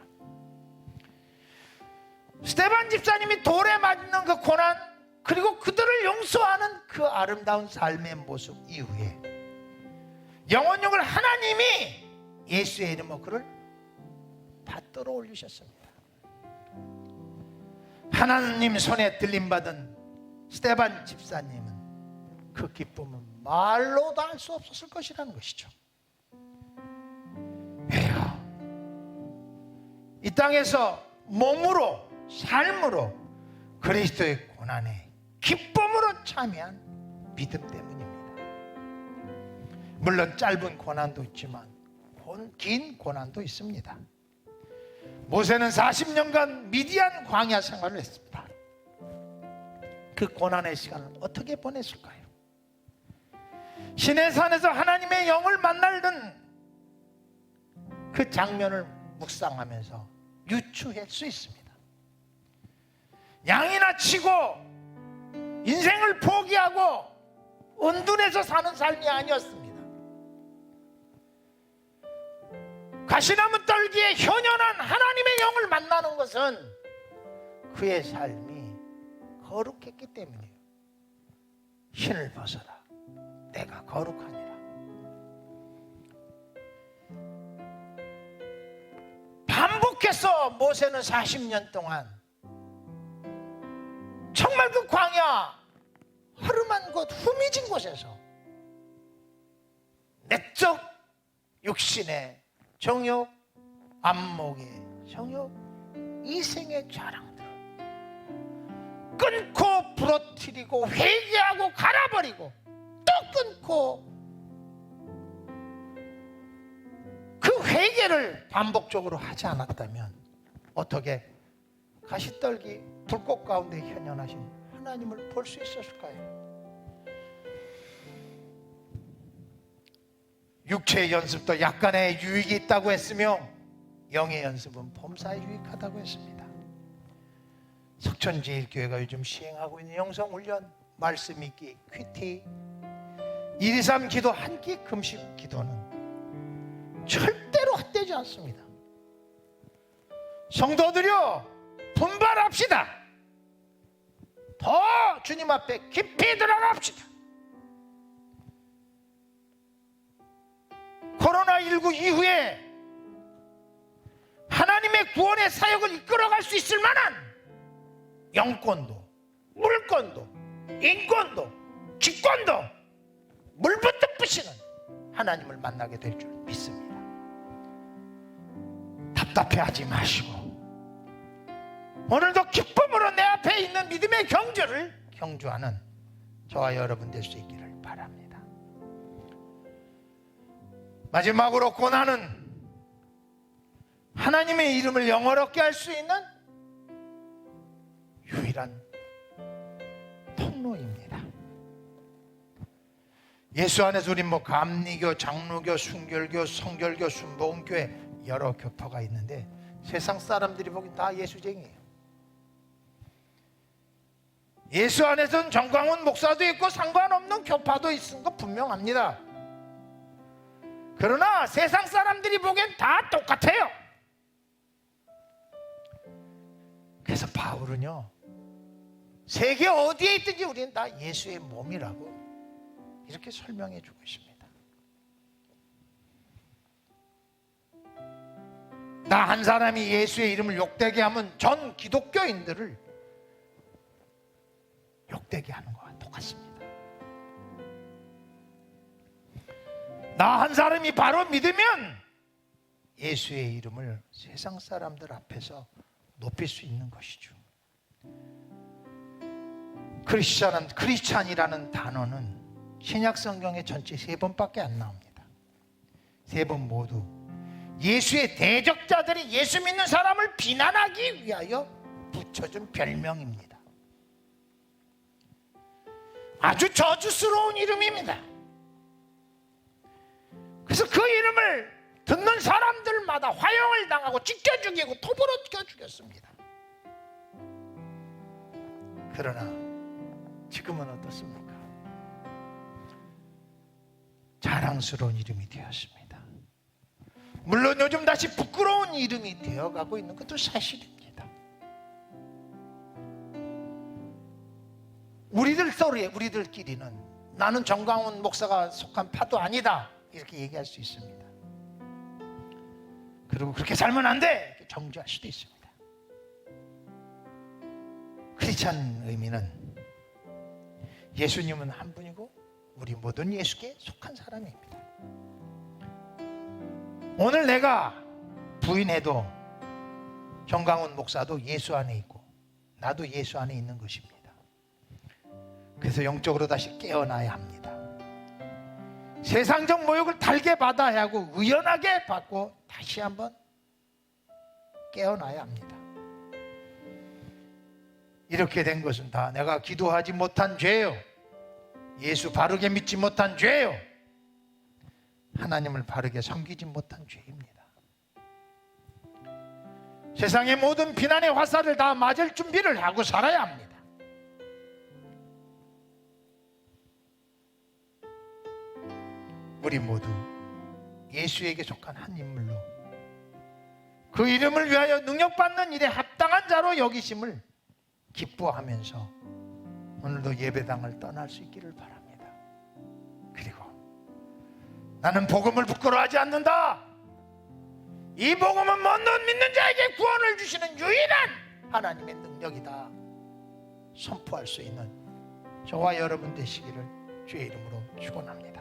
스데반 집사님이 돌에 맞는 그 고난, 그리고 그들을 용서하는 그 아름다운 삶의 모습 이후에 영혼육을 하나님이 예수의 이름으로 그를 받들어 올리셨습니다. 하나님 손에 들림받은 스데반 집사님은 그 기쁨은 말로도 할 수 없었을 것이라는 것이죠. 왜요? 이 땅에서 몸으로, 삶으로 그리스도의 고난에 기쁨으로 참여한 믿음 때문입니다. 물론 짧은 고난도 있지만 긴 고난도 있습니다. 모세는 40년간 미디안 광야 생활을 했습니다. 그 고난의 시간을 어떻게 보냈을까요? 시내산에서 하나님의 영을 만나는 그 장면을 묵상하면서 유추할 수 있습니다. 양이나 치고 인생을 포기하고 은둔해서 사는 삶이 아니었습니다. 가시나무 떨기에 현연한 하나님의 영을 만나는 것은 그의 삶이 거룩했기 때문이에요. 신을 벗어라, 내가 거룩하니라. 반복해서 모세는 40년 동안 정말 그 광야 허름한 곳, 후미진 곳에서 내적 육신의 정욕, 안목의 정욕, 이생의 자랑들을 끊고 부러뜨리고 회개하고 갈아버리고 또 끊고, 그 회개를 반복적으로 하지 않았다면 어떻게 가시떨기 불꽃 가운데 현현하신 하나님을 볼 수 있었을까요? 육체의 연습도 약간의 유익이 있다고 했으며 영의 연습은 범사에 유익하다고 했습니다. 석천제일교회가 요즘 시행하고 있는 영성훈련, 말씀 읽기, 큐티, 123 기도, 한 끼 금식 기도는 절대로 헛되지 않습니다. 성도들이여, 분발합시다. 더 주님 앞에 깊이 들어갑시다. 코로나19 이후에 하나님의 구원의 사역을 이끌어갈 수 있을 만한 영권도, 물권도, 인권도, 기권도 물붓듯 부시는 하나님을 만나게 될 줄 믿습니다. 답답해하지 마시고 오늘도 기쁨으로 내 앞에 있는 믿음의 경주를 경주하는 저와 여러분 될 수 있기를 바랍니다. 마지막으로 고난은 하나님의 이름을 영어롭게 할 수 있는 유일한 통로입니다. 예수 안에서 우리 감리교, 장로교, 순결교, 성결교, 순복음교회 여러 교파가 있는데 세상 사람들이 보기엔 다 예수쟁이에요. 예수 안에서는 정광훈 목사도 있고 상관없는 교파도 있는 거 분명합니다. 그러나 세상 사람들이 보기엔 다 똑같아요. 그래서 바울은요, 세계 어디에 있든지 우리는 다 예수의 몸이라고 이렇게 설명해 주고 있습니다. 나 한 사람이 예수의 이름을 욕되게 하면 전 기독교인들을 욕되게 하는 것과 똑같습니다. 나 한 사람이 바로 믿으면 예수의 이름을 세상 사람들 앞에서 높일 수 있는 것이죠. 크리스찬이라는 단어는 신약 성경의 전체 3번밖에 안 나옵니다. 3번 모두 예수의 대적자들이 예수 믿는 사람을 비난하기 위하여 붙여준 별명입니다. 아주 저주스러운 이름입니다. 그래서 그 이름을 듣는 사람들마다 화형을 당하고 찢겨 죽이고 톱으로 찢겨 죽였습니다. 그러나 지금은 어떻습니까? 자랑스러운 이름이 되었습니다. 물론 요즘 다시 부끄러운 이름이 되어가고 있는 것도 사실입니다. 우리들끼리는 나는 정광훈 목사가 속한 파도 아니다 이렇게 얘기할 수 있습니다. 그리고 그렇게 살면 안 돼 이렇게 정죄할 수도 있습니다. 크리스찬 의미는 예수님은 한 분이고 우리 모든 예수께 속한 사람입니다. 오늘 내가 부인해도 정광훈 목사도 예수 안에 있고 나도 예수 안에 있는 것입니다. 그래서 영적으로 다시 깨어나야 합니다. 세상적 모욕을 달게 받아야 하고 의연하게 받고 다시 한번 깨어나야 합니다. 이렇게 된 것은 다 내가 기도하지 못한 죄요, 예수 바르게 믿지 못한 죄요, 하나님을 바르게 섬기지 못한 죄입니다. 세상의 모든 비난의 화살을 다 맞을 준비를 하고 살아야 합니다. 우리 모두 예수에게 속한 한 인물로 그 이름을 위하여 능력받는 일에 합당한 자로 여기심을 기뻐하면서 오늘도 예배당을 떠날 수 있기를 바랍니다. 그리고 나는 복음을 부끄러워하지 않는다. 이 복음은 먼 믿는 자에게 구원을 주시는 유일한 하나님의 능력이다. 선포할 수 있는 저와 여러분 되시기를 주의 이름으로 축원합니다.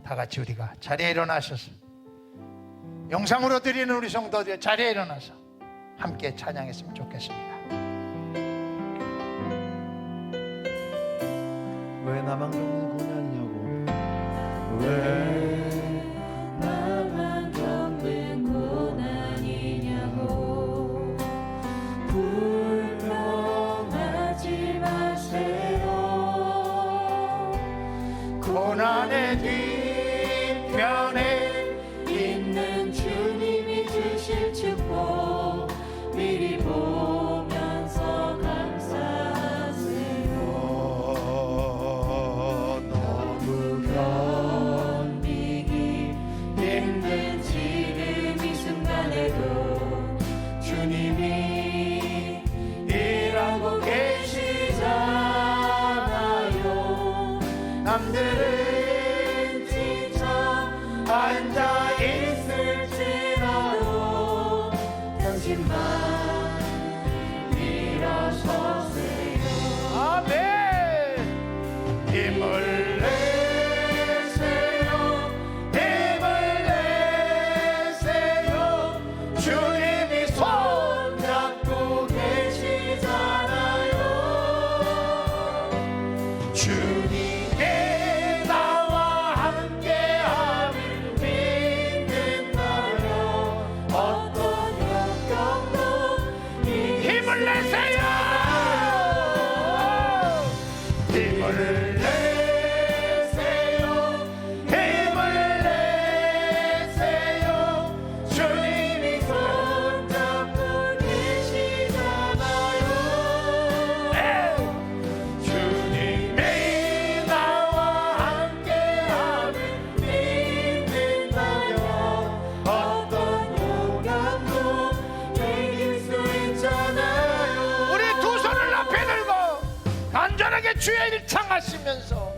다 같이 우리가 자리에 일어나셔서 영상으로 드리는 우리 성도들 자리에 일어나서 함께 찬양했으면 좋겠습니다. 왜 나만 겪는 고난이냐고 왜 나만 겪는 고난이냐고 불평하지 마세요. 고난의 뒤편에 있는 주님이 주실 축복 미리 보면서 감사하세요. 너무 견디기 힘든 지금 이 순간에도 주님이 일하고 계시잖아요. 남들은 지쳐 앉아 있을지라도 당신만 일어서세요. 아멘. 힘을 내세요. 힘을 내세요. 주님이 손잡고 계시잖아요. 주님께 나와 함께함을 믿는다면 어떤 역경도 힘을 내세요. 힘을 내세요. 힘을 내세요. 주님이 손잡고 계시잖아요. 주님이 나와 함께함을 믿는다면 어떤 고난도 이길 수 있잖아요. 우리 두 손을 앞에 들고 간절하게 주의 일 창하시면서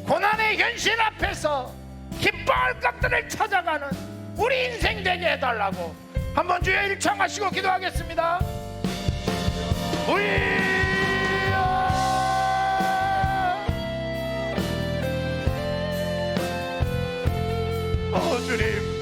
고난의 현실 앞에서 기뻐할 것들을 찾아가는 우리 인생 되게 해달라고 한번 주의 일 창하시고 기도하겠습니다. 주님, 주님,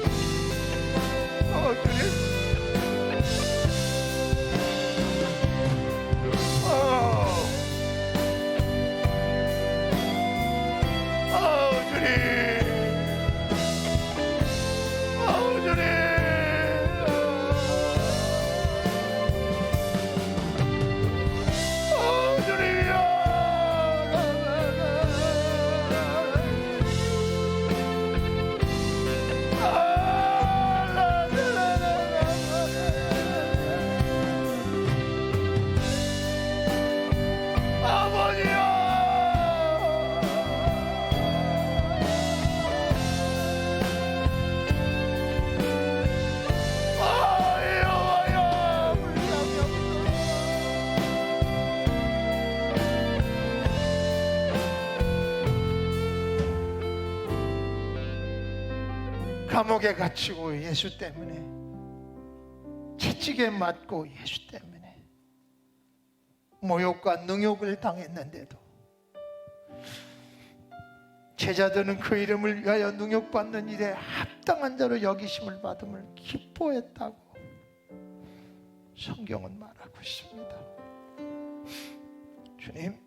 감옥에 갇히고 예수 때문에, 채찍에 맞고 예수 때문에 모욕과 능욕을 당했는데도 제자들은 그 이름을 위하여 능욕받는 일에 합당한 자로 여기심을 받음을 기뻐했다고 성경은 말하고 있습니다. 주님,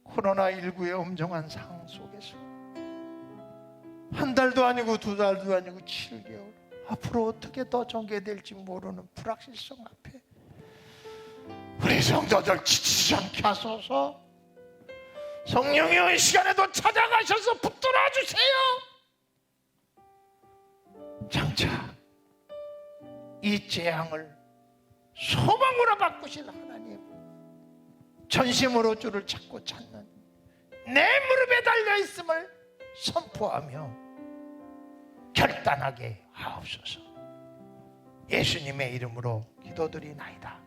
코로나19의 엄정한 상황 속에서 한 달도 아니고 두 달도 아니고 7개월 앞으로 어떻게 더 전개될지 모르는 불확실성 앞에 우리 성도들 지치지 않게 하소서. 성령이 이 시간에도 찾아가셔서 붙들어 주세요. 장차 이 재앙을 소망으로 바꾸실 하나님, 전심으로 주를 찾고 찾는 내 무릎에 달려 있음을 선포하며 결단하게 하옵소서. 예수님의 이름으로 기도드리나이다.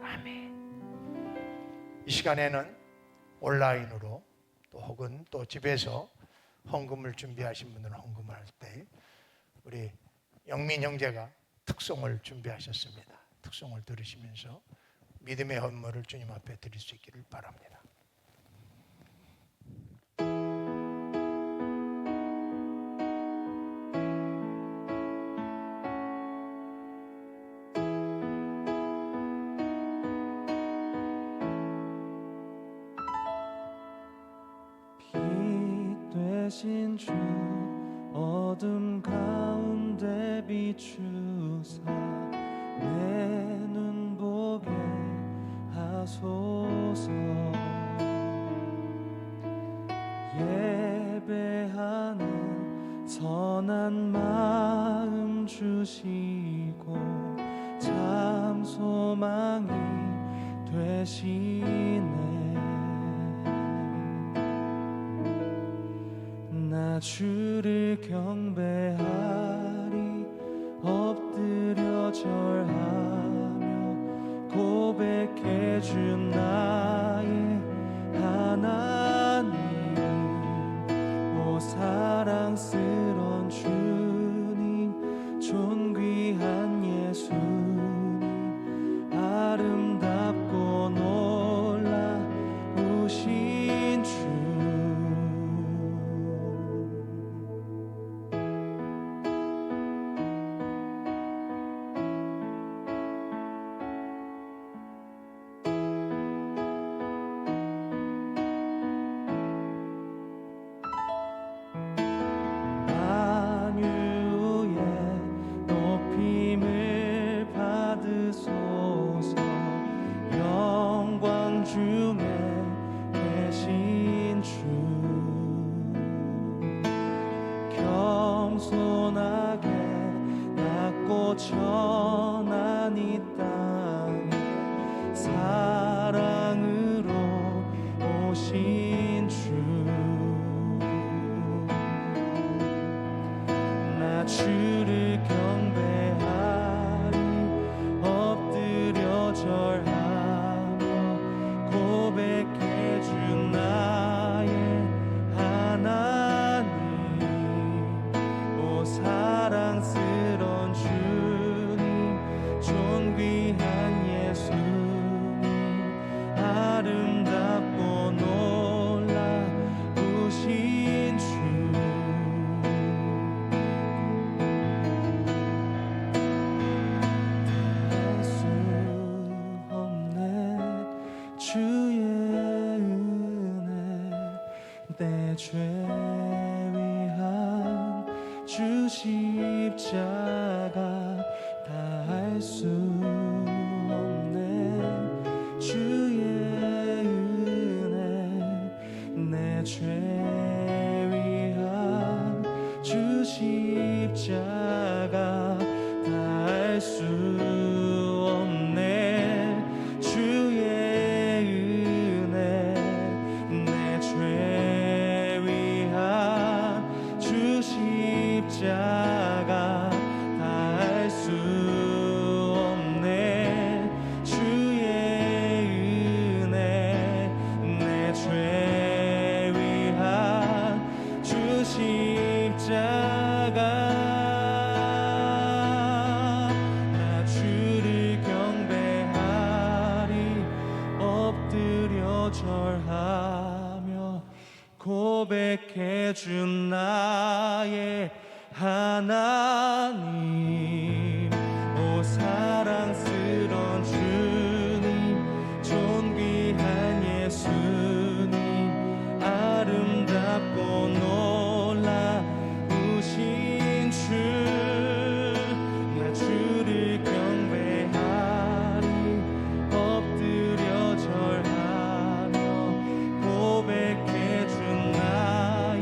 아멘. 이 시간에는 온라인으로 또 혹은 또 집에서 헌금을 준비하신 분들은 헌금을 할 때 우리 영민 형제가 특송을 준비하셨습니다. 특송을 들으시면서 믿음의 헌물을 주님 앞에 드릴 수 있기를 바랍니다. 빛 되신 주 어둠 가운데 비추사 내 눈 보게 하소서. 예배하는 선한 마음 주시고 참 소망이 되시네. 나 주를 경배하리 엎드려 절하며 고백해 준 나의 하나님. 오 사랑스런 주님 존귀한 예수님 아름답고 놀라우신 주. 겸손하게 낮고 천한 이 땅에 사랑으로 오신 주. 나 주를 경배하리 엎드려 절하며 고백해 준 나의 하나님. 오 사랑스런 주님 존귀한 예수님 아름답고 놀라우신 주. 할 수 없네 주의 은혜 내 죄 위한 주 십자가 다 할 수 없네 주의 은혜 내 죄 위한 주 십자가 다 할 수 없네 주의 은혜 내 죄 위한 주 십자가 다 할 수 없네 주의 은혜 내 죄 위한 주 십자가. 나 주를 경배하리 엎드려 절하며 고백해 준 나의 하나님. 오 사랑스런 주님 존귀한 예수님 아름답고 놀라우신 주. 나 주를 경배하리 엎드려 절하며 고백해 준 나의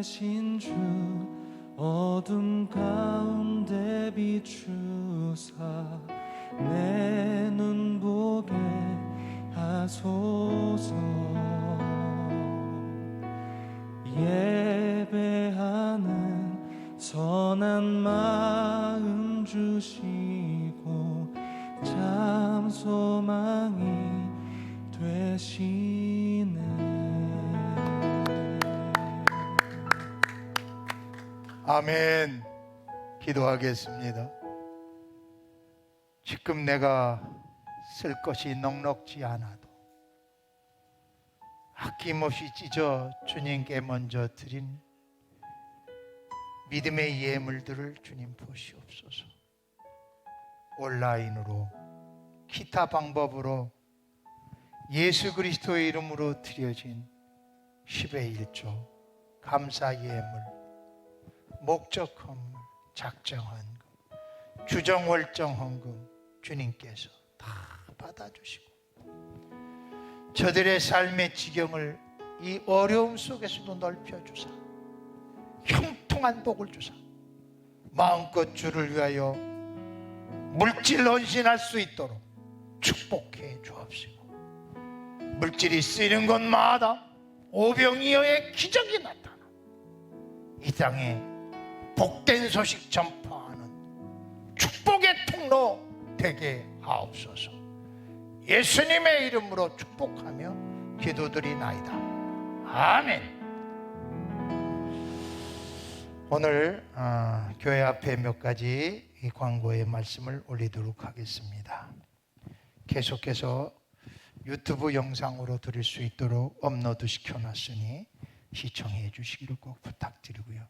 되신 주 어둠 가운데 비추사 내 눈 보게 하소서. 예배하는 선한 마음 주시고 참 소망이 되시네. 아멘. 기도하겠습니다. 지금 내가 쓸 것이 넉넉지 않아도 아낌없이 찢어 주님께 먼저 드린 믿음의 예물들을 주님 보시옵소서. 온라인으로 기타 방법으로 예수 그리스도의 이름으로 드려진 10의 1조 감사 예물, 목적 헌물, 작정 헌금, 주정 월정 헌금 주님께서 다 받아주시고 저들의 삶의 지경을 이 어려움 속에서도 넓혀주사 형통한 복을 주사 마음껏 주를 위하여 물질 헌신할 수 있도록 축복해 주옵시고 물질이 쓰이는 곳마다 오병이어의 기적이 나타나 이 땅에 복된 소식 전파하는 축복의 통로 되게 하옵소서. 예수님의 이름으로 축복하며 기도드리나이다. 아멘. 오늘 교회 앞에 몇 가지 이 광고의 말씀을 올리도록 하겠습니다. 계속해서 유튜브 영상으로 들을 수 있도록 업로드 시켜놨으니 시청해 주시기를 꼭 부탁드리고요.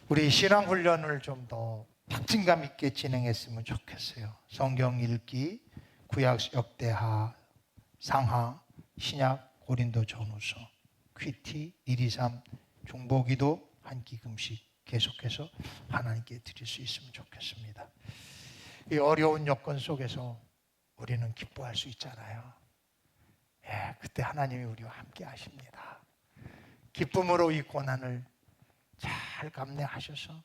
우리 신앙훈련을 좀 더 박진감 있게 진행했으면 좋겠어요. 성경 읽기, 구약 역대하, 상하, 신약 고린도 전후서, 퀴티, 123, 중보기도, 한기금식 계속해서 하나님께 드릴 수 있으면 좋겠습니다. 이 어려운 여건 속에서 우리는 기뻐할 수 있잖아요. 그때 하나님이 우리와 함께 하십니다. 기쁨으로 이 고난을 잘 감내하셔서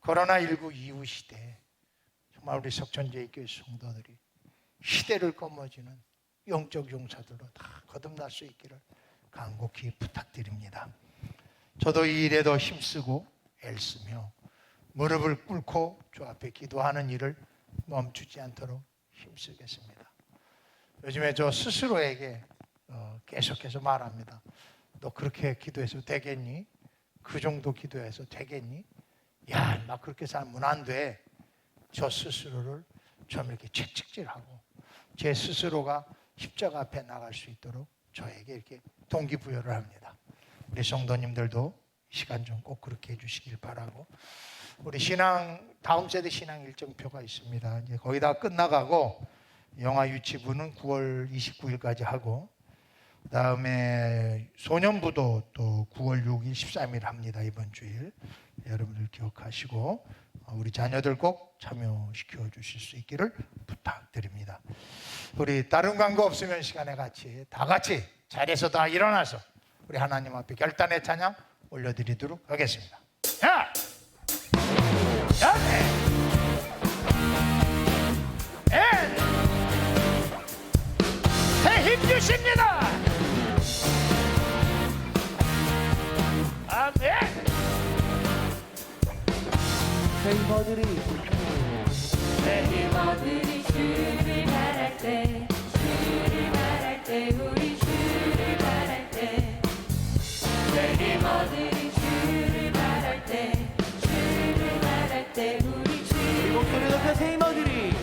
코로나19 이후 시대에 정말 우리 석천제일교회 성도들이 시대를 거머쥐는 영적 용사들로 다 거듭날 수 있기를 간곡히 부탁드립니다. 저도 이 일에 더 힘쓰고 애쓰며 무릎을 꿇고 주 앞에 기도하는 일을 멈추지 않도록 힘쓰겠습니다. 요즘에 저 스스로에게 계속해서 말합니다. 너 그렇게 기도해서 되겠니? 그 정도 기도해서 되겠니? 야, 나 그렇게 살면 안 돼. 저 스스로를 좀 이렇게 채찍질하고 제 스스로가 십자가 앞에 나갈 수 있도록 저에게 이렇게 동기부여를 합니다. 우리 성도님들도 이 시간 좀 꼭 그렇게 해주시길 바라고, 우리 신앙 다음 세대 신앙 일정표가 있습니다. 이제 거의 다 끝나가고 영아 유치부는 9월 29일까지 하고, 그다음에 소년부도 또 9월 6일 13일 합니다. 이번 주일 여러분들 기억하시고 우리 자녀들 꼭 참여시켜 주실 수 있기를 부탁드립니다. 우리 다른 광고 없으면 시간에 다 같이 자리에서 다 일어나서 우리 하나님 앞에 결단의 찬양 올려드리도록 하겠습니다. 야! 새 힘 주십니다. 아멘. 새 힘어들이 주를 바랄 때, 주를 바랄 때, 우리 주를 바랄 때, 새 힘어들이 주를 바랄 때, 주를 바랄 때, 우리 주를 목소리 높여 새 힘어들이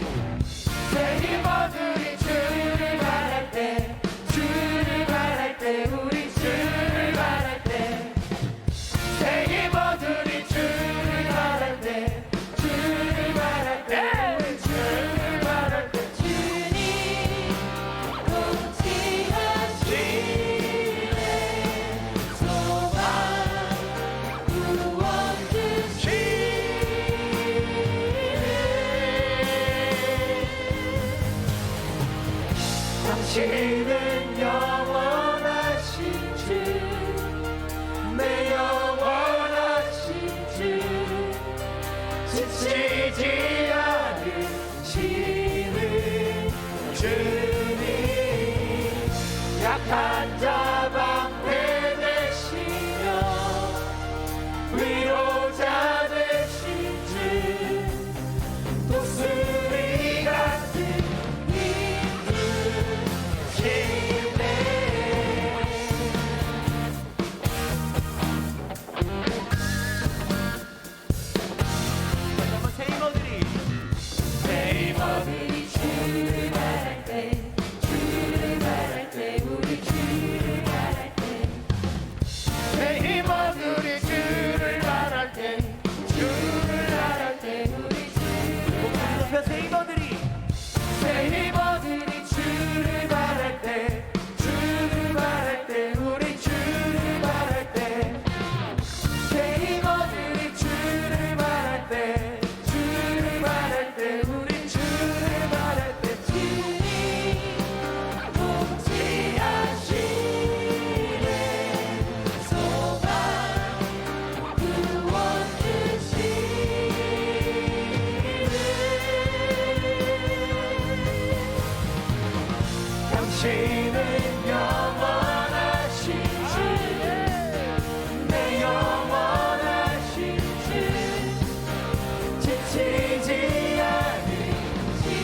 주를 바랄 때, 주를 바랄 때, 우리 주를 바랄 때, 새 힘어들이 주를 바랄 때, 주를 바랄 때, 우리 주를 바랄 때, 주님 통치하시네. 약한 자 방패 되시며 위로자 되신 주 독수리 같은 힘 주시네. 다시 한번 세이머들이 세이머들이 주를 바랄 때 주를 바랄 때 우리 주를 바랄 때 세이머들이 주를 바랄 때 주를 바랄 때 우리 목소리 높여 세이머들이 세이머들이 주를 바랄 때 주를 바랄 때 우리 주를 바랄 때 세이머들이 주를 바랄 때 주를 바랄 때 우리 주를 바랄 때 주님 통치하시네 소망 구원 주시네. 당신은 영원하신 주, 내 영원하신 주, 지치지 않으시는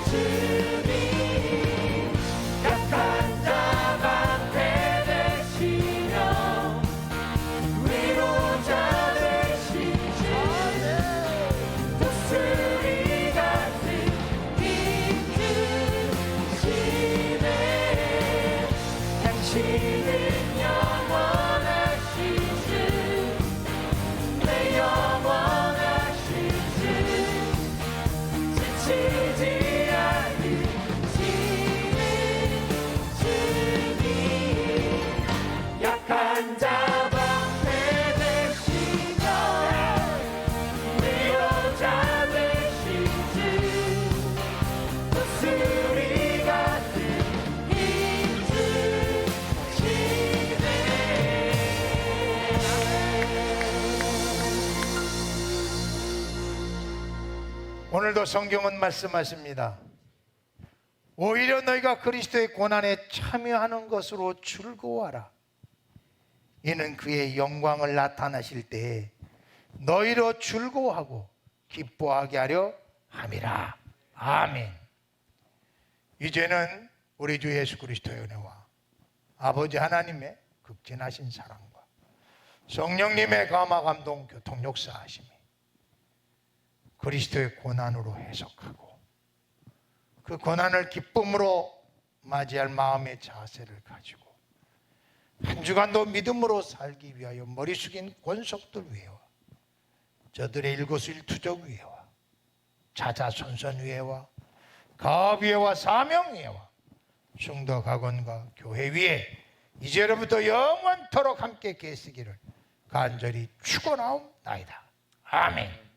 주님, 약한 자 방패 되시며 위로자 되신 주 독수리 같은 힘 주시네. 당신은 영원하신 주, 내 영원하신 주, 지치지 않으시는 주님, 약한 자 방패 되시며 위로자 되신 주 독수리 같은 힘 주시네. 오늘도 성경은 말씀하십니다. 오히려 너희가 그리스도의 고난에 참여하는 것으로 즐거워하라. 이는 그의 영광을 나타나실 때에 너희로 즐거워하고 기뻐하게 하려 함이라. 아멘. 이제는 우리 주 예수 그리스도의 은혜와 아버지 하나님의 극진하신 사랑과 성령님의 감화 감동 교통 역사하심이 그리스도의 고난으로 해석하고 그 고난을 기쁨으로 맞이할 마음의 자세를 가지고 한 주간도 믿음으로 살기 위하여 머리 숙인 권속들 위에와 저들의 일거수일투족 위에와 자자손손 위에와 가업 위에와 사명 위에와 충도 가건과 교회 위에 이제로부터 영원토록 함께 계시기를 간절히 축원하옵나이다. 아멘.